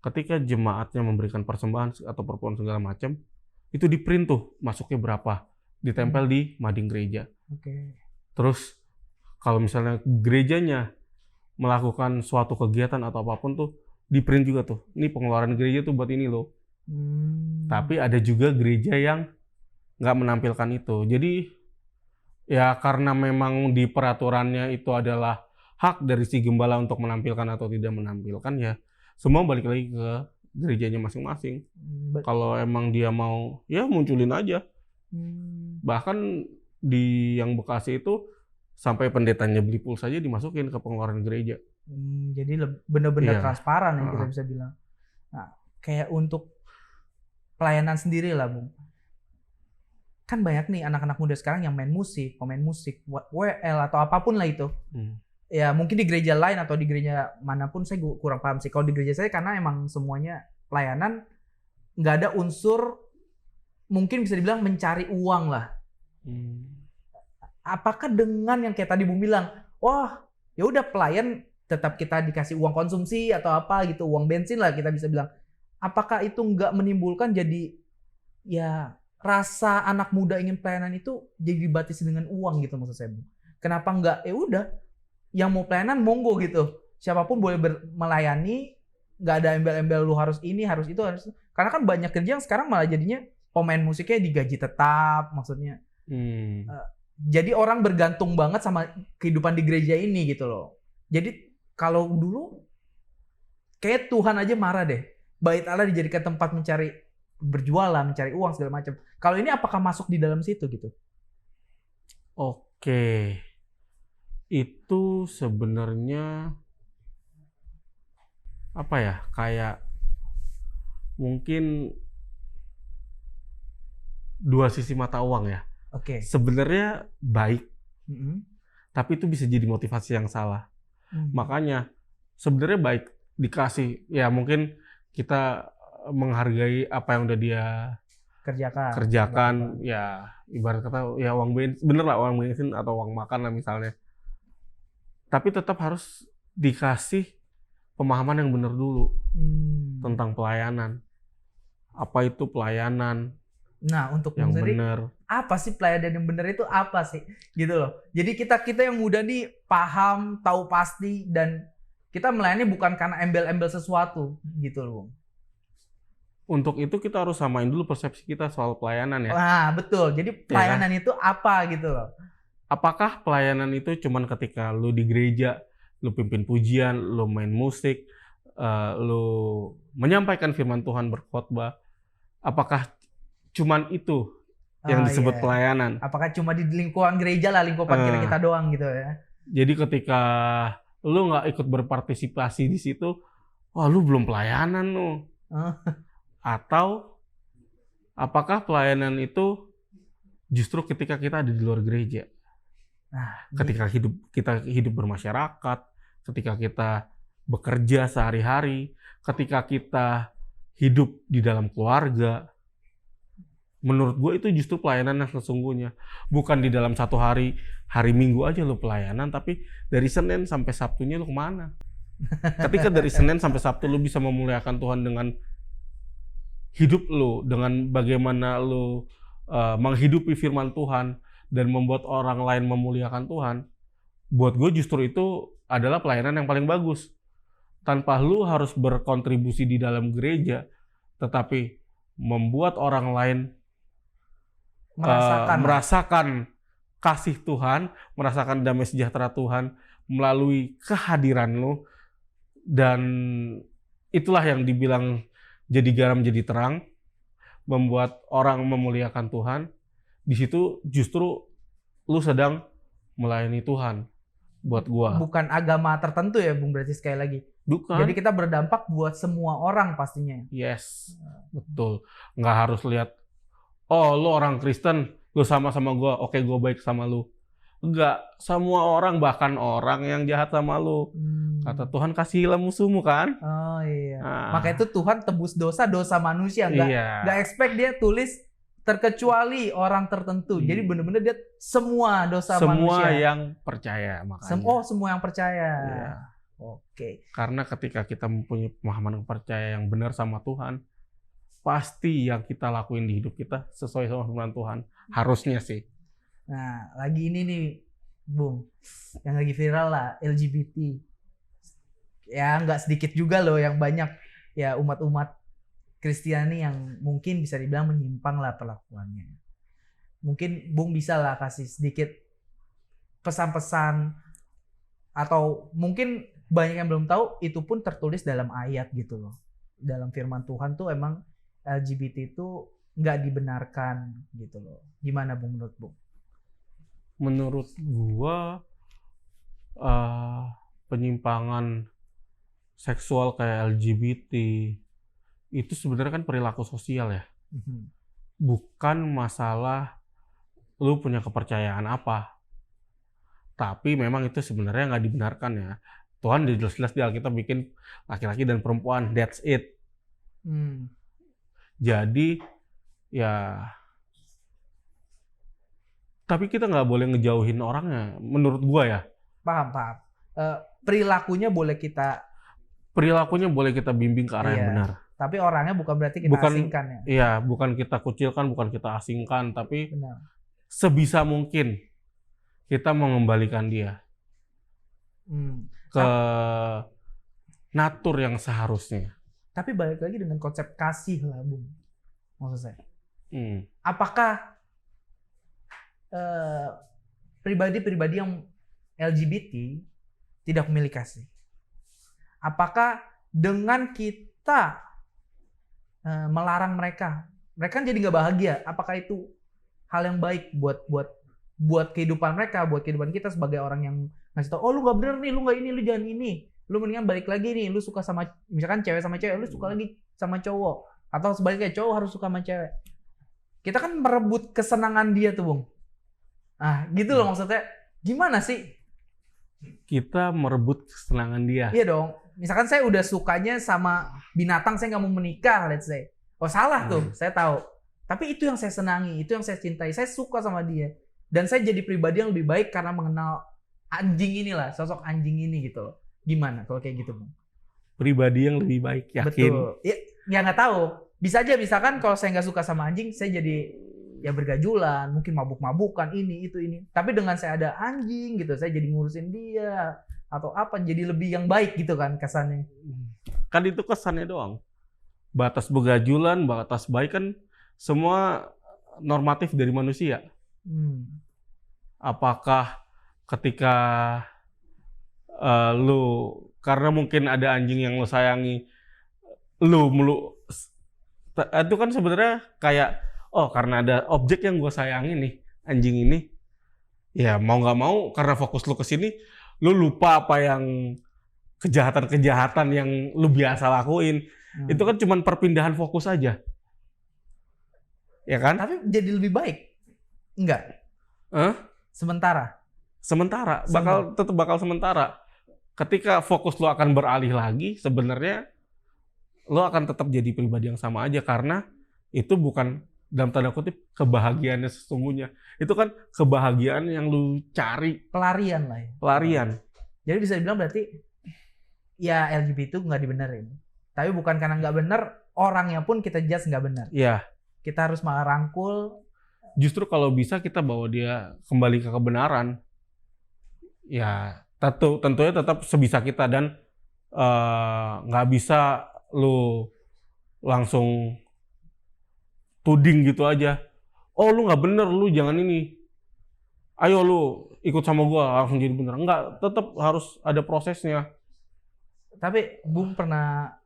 Ketika jemaatnya memberikan persembahan atau perpuluhan segala macam, itu di print tuh masuknya berapa, ditempel di mading gereja. Oke. Terus kalau misalnya gerejanya melakukan suatu kegiatan atau apapun tuh di print juga tuh. Ini pengeluaran gereja tuh buat ini loh. Tapi ada juga gereja yang nggak menampilkan itu. Jadi ya karena memang di peraturannya itu adalah hak dari si gembala untuk menampilkan atau tidak menampilkan, ya semua balik lagi ke gerejanya masing-masing. Kalau emang dia mau, ya munculin aja. Bahkan di yang Bekasi itu sampai pendetanya beli pulsa aja dimasukin ke pengeluaran gereja. Jadi benar-benar Iya. transparan yang kita bisa bilang. Nah, kayak untuk pelayanan sendiri lah, Bung. Kan banyak nih anak-anak muda sekarang yang main musik, pemain musik, WL atau apapun lah itu. Ya mungkin di gereja lain atau di gereja manapun saya kurang paham sih. Kalau di gereja saya karena emang semuanya pelayanan, nggak ada unsur mungkin bisa dibilang mencari uang lah. Apakah dengan yang kayak tadi Bung bilang, wah ya udah pelayan tetap kita dikasih uang konsumsi atau apa gitu, uang bensin lah kita bisa bilang. Apakah itu nggak menimbulkan jadi ya rasa anak muda ingin pelayanan itu jadi dibatasi dengan uang gitu maksud saya, Bung. Kenapa nggak ya udah yang mau pelayanan monggo gitu. Siapapun boleh melayani, nggak ada embel-embel lu harus ini, harus itu, harus itu. Karena kan banyak kerja yang sekarang malah jadinya pemain musiknya digaji tetap, maksudnya. Jadi orang bergantung banget sama kehidupan di gereja ini gitu loh. Jadi kalau dulu kayak Tuhan aja marah deh. Bait Allah dijadikan tempat mencari berjualan, mencari uang segala macam. Kalau ini apakah masuk di dalam situ gitu? Oke. Itu sebenarnya apa ya, kayak mungkin dua sisi mata uang ya. Oke. Sebenarnya baik, tapi itu bisa jadi motivasi yang salah. Makanya sebenarnya baik dikasih, ya mungkin kita menghargai apa yang udah dia kerjakan, ya ibarat kata ya uang bensin, bener lah uang bensin atau uang makan lah misalnya. Tapi tetap harus dikasih pemahaman yang benar dulu tentang pelayanan. Apa itu pelayanan Nah, untuk yang sendiri, benar? apa sih pelayanan yang benar itu apa sih? Gitu loh. Jadi kita yang muda nih paham, tahu pasti, dan kita melayani bukan karena embel-embel sesuatu gitu loh. Untuk itu kita harus samain dulu persepsi kita soal pelayanan ya. Nah, betul. Jadi pelayanan itu apa gitu loh. Apakah pelayanan itu cuman ketika lu di gereja, lu pimpin pujian, lu main musik, lu menyampaikan firman Tuhan, berkhotbah? Apakah cuman itu yang disebut pelayanan? Apakah cuma di lingkungan gereja lah, lingkupan kita doang gitu ya? Jadi ketika lu nggak ikut berpartisipasi di situ, wah lu belum pelayanan lu. Atau apakah pelayanan itu justru ketika kita ada di luar gereja? Nah, ketika kita hidup bermasyarakat, ketika kita bekerja sehari-hari, ketika kita hidup di dalam keluarga, menurut gue itu justru pelayanan yang sesungguhnya. Bukan di dalam satu hari Minggu aja lo pelayanan, tapi dari Senin sampai Sabtunya lo kemana? Ketika dari Senin sampai Sabtu lo bisa memuliakan Tuhan dengan hidup lo, dengan bagaimana lo menghidupi firman Tuhan, dan membuat orang lain memuliakan Tuhan, buat gue justru itu adalah pelayanan yang paling bagus. Tanpa lu harus berkontribusi di dalam gereja, tetapi membuat orang lain merasakan kasih Tuhan, merasakan damai sejahtera Tuhan melalui kehadiran lu, dan itulah yang dibilang jadi garam jadi terang, membuat orang memuliakan Tuhan. Di situ justru lu sedang melayani Tuhan buat gua. Bukan agama tertentu ya, Bung, berarti sekali lagi. Bukan. Jadi kita berdampak buat semua orang pastinya. Yes, betul. Nggak harus lihat, oh lu orang Kristen, lu sama-sama gua, oke gua baik sama lu. Enggak, semua orang bahkan orang yang jahat sama lu. Kata Tuhan kasihilah musuhmu kan? Oh iya. Nah, Maka itu Tuhan tebus dosa manusia, nggak iya. expect dia tulis terkecuali orang tertentu. Jadi bener-bener dia semua dosa Semua manusia. yang percaya makanya. Semua yang percaya. Iya. Oke. Karena ketika kita mempunyai pemahaman percaya yang benar sama Tuhan, pasti yang kita lakuin di hidup kita sesuai sama firman Tuhan. Harusnya sih. Nah, lagi ini nih, Bung, yang lagi viral lah, LGBT. Ya, nggak sedikit juga loh yang banyak ya umat-umat Kristiani yang mungkin bisa dibilang menyimpang lah perlakuannya. Mungkin Bung bisa lah kasih sedikit pesan-pesan atau mungkin banyak yang belum tahu itu pun tertulis dalam ayat gitu loh. Dalam firman Tuhan tuh emang LGBT itu nggak dibenarkan gitu loh. Gimana Bung menurut Bung? Menurut gua penyimpangan seksual kayak LGBT itu sebenarnya kan perilaku sosial ya. Bukan masalah lu punya kepercayaan apa. Tapi memang itu sebenarnya nggak dibenarkan ya. Tuhan jelas-jelas di Alkitab bikin laki-laki dan perempuan, that's it. Jadi ya, tapi kita nggak boleh ngejauhin orangnya, menurut gua ya. Paham. Perilakunya boleh kita bimbing ke arah yang Iya. benar. Tapi orangnya bukan berarti kita asingkan ya. Iya, bukan kita kucilkan, bukan kita asingkan, tapi Benar. sebisa mungkin kita mengembalikan dia ke natur yang seharusnya. Tapi balik lagi dengan konsep kasih lah, Bung. Maksud saya. Hmm. Apakah pribadi-pribadi yang LGBT tidak memiliki kasih? Apakah dengan kita melarang mereka kan jadi nggak bahagia? Apakah itu hal yang baik buat kehidupan mereka, buat kehidupan kita sebagai orang yang ngasih tau, oh lu nggak bener nih, lu nggak ini, lu jangan ini, lu mendingan balik lagi nih, lu suka sama misalkan cewek sama cewek, lu suka lagi sama cowok, atau sebaliknya cowok harus suka sama cewek. Kita kan merebut kesenangan dia tuh, Bung. Ah, gitu loh maksudnya. Gimana sih? Kita merebut kesenangan dia. Iya dong. Misalkan saya udah sukanya sama binatang, saya nggak mau menikah, let's say. Oh salah tuh, saya tahu. Tapi itu yang saya senangi, itu yang saya cintai. Saya suka sama dia. Dan saya jadi pribadi yang lebih baik karena mengenal anjing inilah, sosok anjing ini gitu loh. Gimana kalau kayak gitu, Bung? Pribadi yang lebih baik, yakin. Betul. Ya nggak tahu. Bisa aja misalkan kalau saya nggak suka sama anjing, saya jadi ya bergajulan, mungkin mabuk-mabukan ini. Tapi dengan saya ada anjing gitu, saya jadi ngurusin dia atau apa, jadi lebih yang baik gitu kan kesannya. Kan itu kesannya doang. Batas begajulan, batas baik kan semua normatif dari manusia. Apakah ketika lu karena mungkin ada anjing yang lu sayangi, lu itu kan sebenarnya kayak karena ada objek yang gue sayangi nih, anjing ini, ya mau nggak mau karena fokus lu ke sini, lu lupa apa yang kejahatan-kejahatan yang lu biasa lakuin. Itu kan cuma perpindahan fokus aja, ya kan? Tapi jadi lebih baik, enggak? Sementara, tetap bakal sementara. Ketika fokus lu akan beralih lagi, sebenarnya lu akan tetap jadi pribadi yang sama aja, karena itu bukan dalam tanda kutip kebahagiaannya sesungguhnya. Itu kan kebahagiaan yang lu cari. Pelarian lah ya. Pelarian. Jadi bisa dibilang berarti ya LGBT itu nggak dibenerin. Tapi bukan karena nggak bener, orangnya pun kita judge nggak bener. Iya. Kita harus malah rangkul. Justru kalau bisa kita bawa dia kembali ke kebenaran. Ya tentunya tetap sebisa kita, dan nggak bisa lu langsung tuding gitu aja. Oh lu nggak bener, lu jangan ini. Ayo lu ikut sama gua langsung jadi bener. Enggak, tetap harus ada prosesnya. Tapi Bung pernah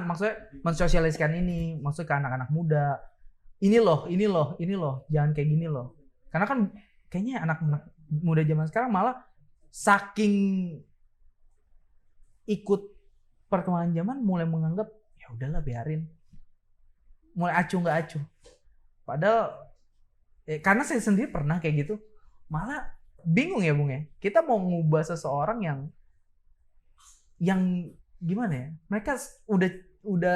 maksudnya mensosialisasikan ini, maksudnya ke anak-anak muda. Ini loh, jangan kayak gini loh. Karena kan kayaknya anak-anak muda zaman sekarang malah saking ikut perkembangan zaman mulai menganggap ya udahlah biarin. Mulai acuh nggak acuh. Padahal karena saya sendiri pernah kayak gitu, malah bingung ya Bung ya. Kita mau ngubah seseorang yang gimana ya? Mereka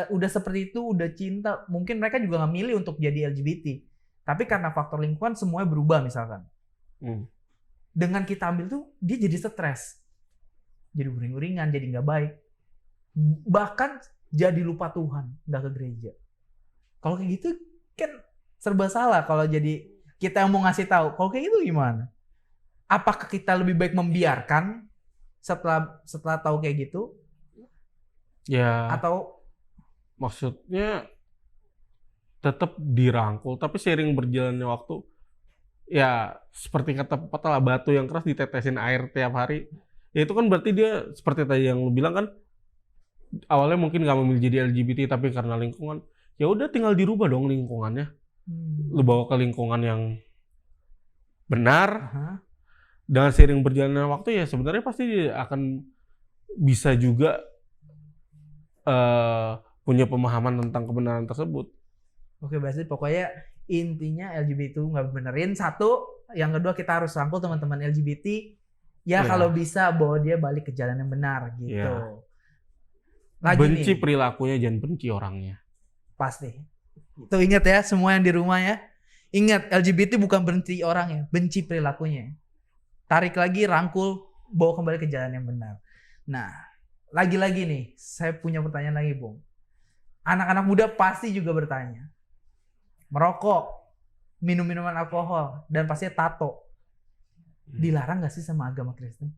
udah seperti itu, udah cinta. Mungkin mereka juga nggak milih untuk jadi LGBT. Tapi karena faktor lingkungan semuanya berubah misalkan. Dengan kita ambil tuh dia jadi stres. Jadi uring-uringan, jadi nggak baik. Bahkan jadi lupa Tuhan, nggak ke gereja. Kalau kayak gitu kan serba salah kalau jadi kita yang mau ngasih tahu. Kalau kayak gitu gimana? Apakah kita lebih baik membiarkan setelah tahu kayak gitu? Ya, Atau maksudnya tetap dirangkul, tapi seiring berjalannya waktu, ya seperti kata pepatah lah, batu yang keras ditetesin air tiap hari. Ya itu kan berarti dia seperti tadi yang lu bilang kan, awalnya mungkin nggak memilih jadi LGBT tapi karena lingkungan, ya udah tinggal dirubah dong lingkungannya. Lu bawa ke lingkungan yang benar. Dengan seiring berjalannya waktu ya sebenarnya pasti dia akan bisa juga punya pemahaman tentang kebenaran tersebut. Oke, berarti pokoknya intinya LGBT itu nggak benerin. Satu, yang kedua kita harus rangkul teman-teman LGBT. Ya kalau bisa bawa dia balik ke jalan yang benar gitu. Ya. Lagi benci nih, perilakunya, jangan benci orangnya. pasti. Itu ingat ya semua yang di rumah ya. Ingat LGBT bukan benci orangnya, benci perilakunya. Tarik lagi, rangkul, bawa kembali ke jalan yang benar. Nah, lagi-lagi nih, saya punya pertanyaan lagi, Bung. Anak-anak muda pasti juga bertanya. Merokok, minum minuman alkohol, dan pastinya tato. Dilarang gak sih sama agama Kristen?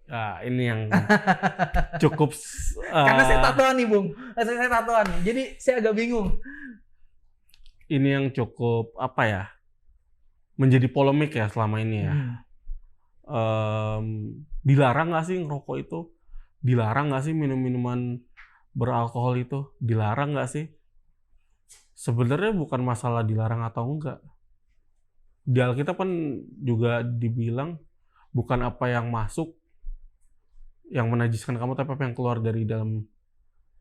Nah, ini yang cukup Karena saya tatoan nih, Bung. Saya tatoan. Jadi saya agak bingung. Ini yang cukup apa ya? Menjadi polemik ya selama ini ya. Dilarang nggak sih ngerokok itu? Dilarang nggak sih minum-minuman beralkohol itu? Dilarang nggak sih? Sebenarnya bukan masalah dilarang atau enggak. Di Alkitab kan juga dibilang bukan apa yang masuk yang menajiskan kamu, tapi apa yang keluar dari dalam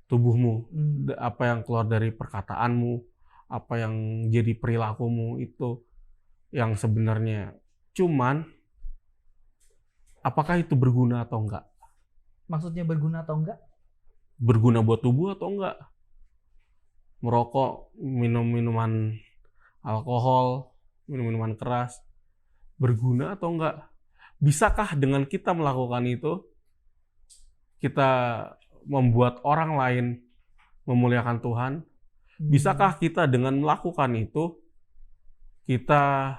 tubuhmu. Apa yang keluar dari perkataanmu, apa yang jadi perilakumu itu yang sebenarnya. Cuman apakah itu berguna atau enggak? Maksudnya berguna atau enggak? Berguna buat tubuh atau enggak? Merokok, minum minuman alkohol, minum minuman keras, berguna atau enggak? Bisakah dengan kita melakukan itu, kita membuat orang lain memuliakan Tuhan? Bisakah kita dengan melakukan itu, kita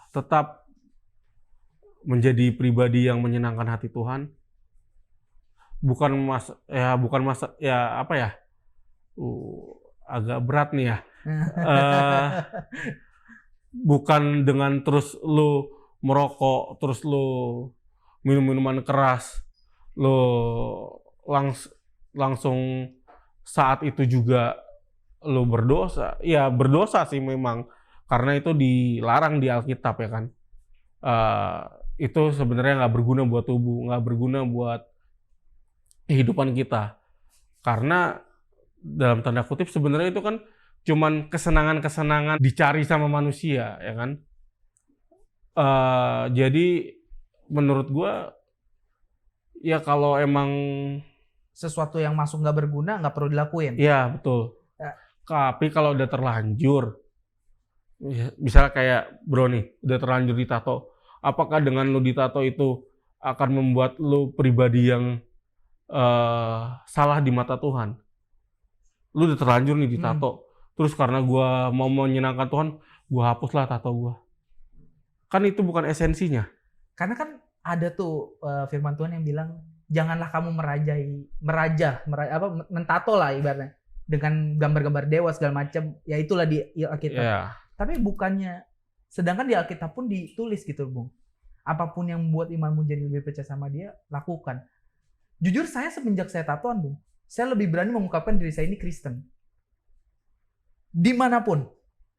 tetap menjadi pribadi yang menyenangkan hati Tuhan? Bukan agak berat nih ya. Bukan dengan terus lu merokok, terus lu minum minuman keras, lu langsung saat itu juga lu berdosa. Ya berdosa sih memang, karena itu dilarang di Alkitab ya kan. Itu sebenarnya nggak berguna buat tubuh, nggak berguna buat kehidupan kita. Karena dalam tanda kutip sebenarnya itu kan cuman kesenangan-kesenangan dicari sama manusia ya kan. Jadi menurut gua ya kalau emang sesuatu yang masuk nggak berguna nggak perlu dilakuin. Iya betul. Ya. Tapi kalau udah terlanjur, misalnya kayak bro nih udah terlanjur ditato, apakah dengan lu ditato itu akan membuat lu pribadi yang salah di mata Tuhan? Lu udah terlanjur nih ditato, terus karena gua mau menyenangkan Tuhan, gua hapuslah tato gua. Kan itu bukan esensinya. Karena kan ada tuh firman Tuhan yang bilang janganlah kamu mentato lah ibaratnya dengan gambar-gambar dewa segala macam. Ya itulah di Alkitab. Yeah. Tapi bukannya, sedangkan di Alkitab pun ditulis gitu, Bung. Apapun yang membuat imanmu jadi lebih percaya sama dia, lakukan. Jujur saya semenjak saya tatoan, Bung, saya lebih berani mengungkapkan diri saya ini Kristen. Dimanapun.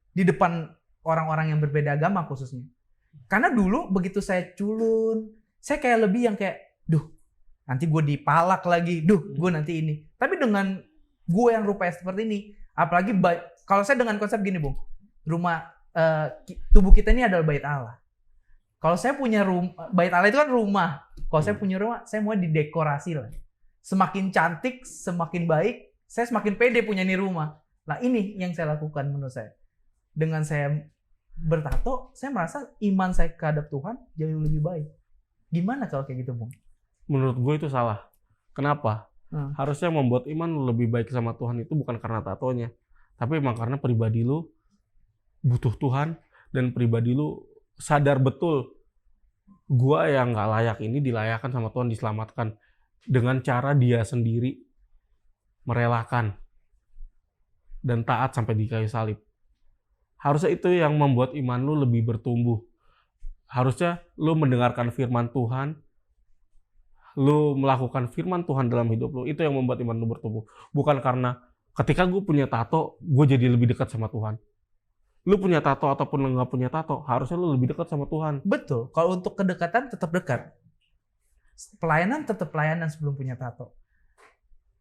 Di depan orang-orang yang berbeda agama khususnya. Karena dulu begitu saya culun, saya kayak lebih yang kayak, duh, nanti gue dipalak lagi, gue nanti ini. Tapi dengan gue yang rupanya seperti ini, apalagi kalau saya dengan konsep gini Bung, tubuh kita ini adalah bait Allah. Kalau saya punya bait Allah itu kan rumah. Kalau saya punya rumah, saya mau didekorasi lah. Semakin cantik, semakin baik, saya semakin pede punya nih rumah. Nah ini yang saya lakukan menurut saya. Dengan saya bertato, saya merasa iman saya terhadap Tuhan jauh lebih baik. Gimana kalau kayak gitu, Bung? Menurut gue itu salah. Kenapa? Harusnya membuat iman lu lebih baik sama Tuhan itu bukan karena tatonya, tapi emang karena pribadi lu butuh Tuhan dan pribadi lu sadar betul gua yang nggak layak ini dilayakkan sama Tuhan, diselamatkan dengan cara dia sendiri merelakan dan taat sampai di kayu salib. Harusnya itu yang membuat iman lu lebih bertumbuh. Harusnya lu mendengarkan firman Tuhan, lu melakukan firman Tuhan dalam hidup lu, itu yang membuat iman lu bertumbuh. Bukan karena ketika gue punya tato, gue jadi lebih dekat sama Tuhan. Lu punya tato ataupun lu nggak punya tato, harusnya lu lebih dekat sama Tuhan. Betul. Kalau untuk kedekatan tetap dekat. Pelayanan tetap pelayanan sebelum punya tato.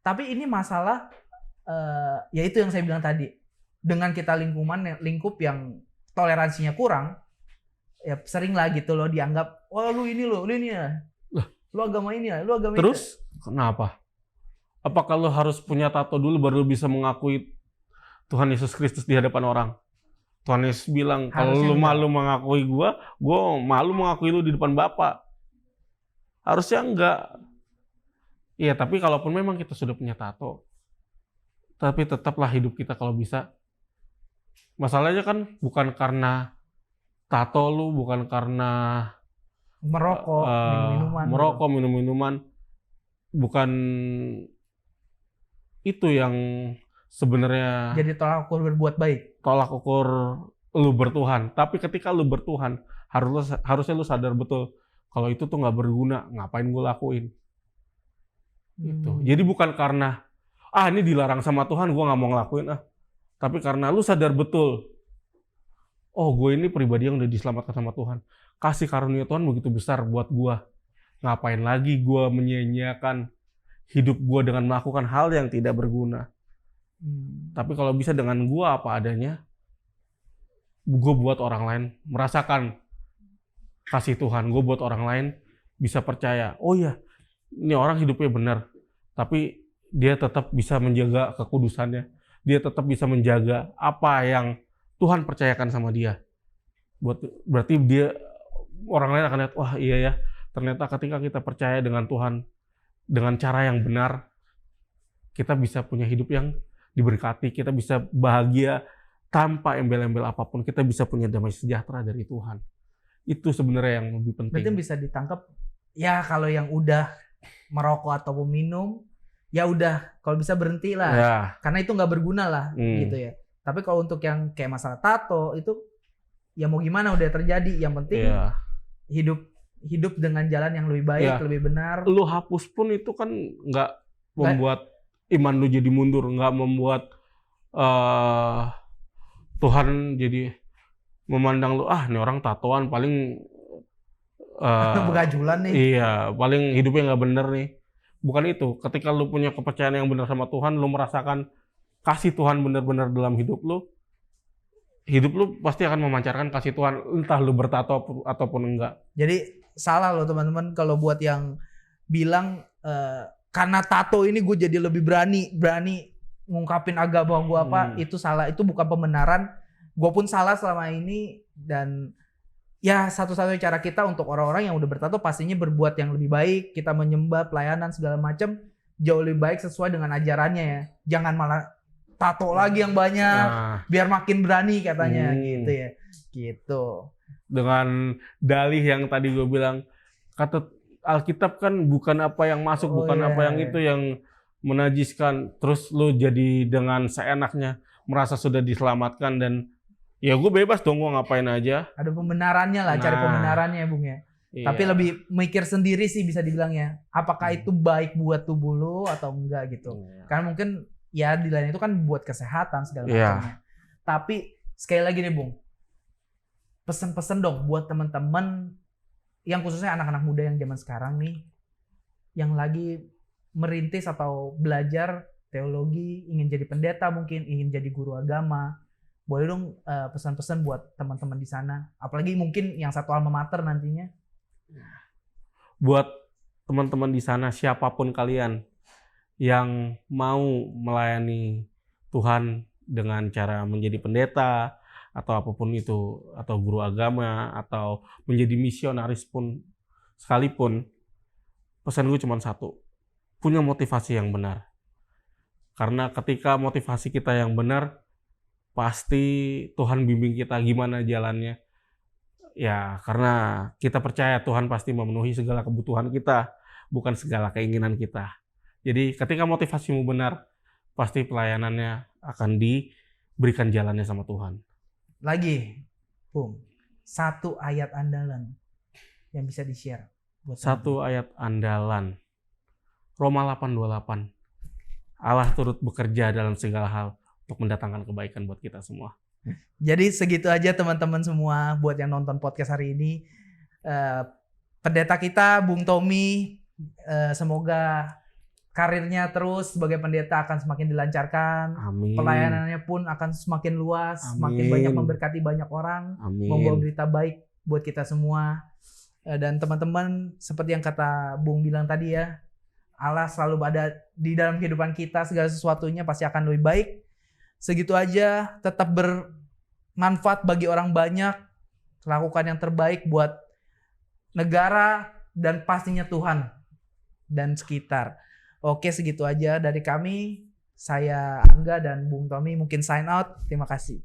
Tapi ini masalah, ya itu yang saya bilang tadi. Dengan kita lingkup yang toleransinya kurang, ya sering lah gitu loh dianggap, oh lu ini ya. Lu agama ini ya, lu agama Terus, kenapa? Apakah lu harus punya tato dulu baru bisa mengakui Tuhan Yesus Kristus di hadapan orang? Tuhan Yesus bilang, kalau lu malu mengakui gua malu mengakui lu di depan Bapa. Harusnya enggak. Iya, tapi kalaupun memang kita sudah punya tato, tapi tetaplah hidup kita kalau bisa. Masalahnya kan bukan karena tato lu, bukan karena merokok, minum-minuman. Bukan itu yang sebenarnya jadi tolak ukur berbuat baik. Tolak ukur lu bertuhan. Tapi ketika lu bertuhan, harusnya lu sadar betul kalau itu tuh nggak berguna, ngapain gue lakuin. Gitu. Jadi bukan karena ini dilarang sama Tuhan, gue nggak mau ngelakuin Tapi karena lu sadar betul, oh gue ini pribadi yang udah diselamatkan sama Tuhan. Kasih karunia Tuhan begitu besar buat gue. Ngapain lagi gue menyia-nyiakan hidup gue dengan melakukan hal yang tidak berguna. Tapi kalau bisa dengan gue apa adanya, gue buat orang lain merasakan kasih Tuhan. Gue buat orang lain bisa percaya, oh iya, ini orang hidupnya benar. Tapi dia tetap bisa menjaga kekudusannya. Dia tetap bisa menjaga apa yang Tuhan percayakan sama dia. Berarti dia, orang lain akan lihat, wah iya ya, ternyata ketika kita percaya dengan Tuhan, dengan cara yang benar, kita bisa punya hidup yang diberkati, kita bisa bahagia tanpa embel-embel apapun, kita bisa punya damai sejahtera dari Tuhan. Itu sebenarnya yang lebih penting. Berarti bisa ditangkap, ya kalau yang udah merokok atau minum, ya udah kalau bisa berhenti lah, ya. Karena itu nggak berguna lah, gitu ya. Tapi kalau untuk yang kayak masalah tato itu, ya mau gimana udah terjadi, yang penting hidup dengan jalan yang lebih baik, lebih benar. Lu hapus pun itu kan nggak membuat iman lu jadi mundur, nggak membuat Tuhan jadi memandang lu, ini orang tatoan paling begajulan nih. Iya, paling hidupnya nggak bener nih. Bukan itu. Ketika lu punya kepercayaan yang benar sama Tuhan, lu merasakan kasih Tuhan benar-benar dalam hidup lu pasti akan memancarkan kasih Tuhan, entah lu bertato ataupun enggak. Jadi salah loh teman-teman kalau buat yang bilang karena tato ini gue jadi lebih berani ngungkapin agama gue apa, itu salah. Itu bukan pembenaran. Gue pun salah selama ini, dan ya satu-satunya cara kita untuk orang-orang yang udah bertato pastinya berbuat yang lebih baik. Kita menyembah, pelayanan segala macam jauh lebih baik sesuai dengan ajarannya ya. Jangan malah tato lagi yang banyak biar makin berani katanya gitu ya. Gitu. Dengan dalih yang tadi gue bilang, kata Alkitab kan bukan apa yang masuk, bukan apa yang itu yang menajiskan. Terus lu jadi dengan seenaknya merasa sudah diselamatkan, dan ya gue bebas dong, gue ngapain aja. Ada pembenarannya lah, cari pembenarannya ya Bung ya. Iya. Tapi lebih mikir sendiri sih bisa dibilang ya. Apakah itu baik buat tubuh lu atau enggak gitu. Karena mungkin ya di lain itu kan buat kesehatan segala macamnya. Tapi sekali lagi nih Bung, pesen-pesen dong buat teman-teman yang khususnya anak-anak muda yang zaman sekarang nih. yang lagi merintis atau belajar teologi, ingin jadi pendeta mungkin, ingin jadi guru agama, boleh dong pesan-pesan buat teman-teman di sana, apalagi mungkin yang satu alma mater nantinya. Buat teman-teman di sana, siapapun kalian yang mau melayani Tuhan dengan cara menjadi pendeta atau apapun itu, atau guru agama, atau menjadi misionaris pun sekalipun, pesan gue cuma satu, punya motivasi yang benar. Karena ketika motivasi kita yang benar, pasti Tuhan bimbing kita gimana jalannya. Ya, karena kita percaya Tuhan pasti memenuhi segala kebutuhan kita, bukan segala keinginan kita. Jadi ketika motivasimu benar, pasti pelayanannya akan diberikan jalannya sama Tuhan. Lagi, Bung, satu ayat andalan yang bisa di-share buat Satu ayat andalan, Roma 8:28. Allah turut bekerja dalam segala hal untuk mendatangkan kebaikan buat kita semua. Jadi segitu aja teman-teman semua buat yang nonton podcast hari ini. Pendeta kita Bung Tommy, semoga karirnya terus sebagai pendeta akan semakin dilancarkan. Amin. Pelayanannya pun akan semakin luas, semakin Amin. banyak memberkati banyak orang, Amin. membawa berita baik buat kita semua. Dan teman-teman, seperti yang kata Bung bilang tadi ya, Allah selalu ada di dalam kehidupan kita, segala sesuatunya pasti akan lebih baik. Segitu aja, tetap bermanfaat bagi orang banyak, lakukan yang terbaik buat negara dan pastinya Tuhan dan sekitar. Oke, segitu aja dari kami. Saya Angga dan Bung Tommy mungkin sign out. Terima kasih.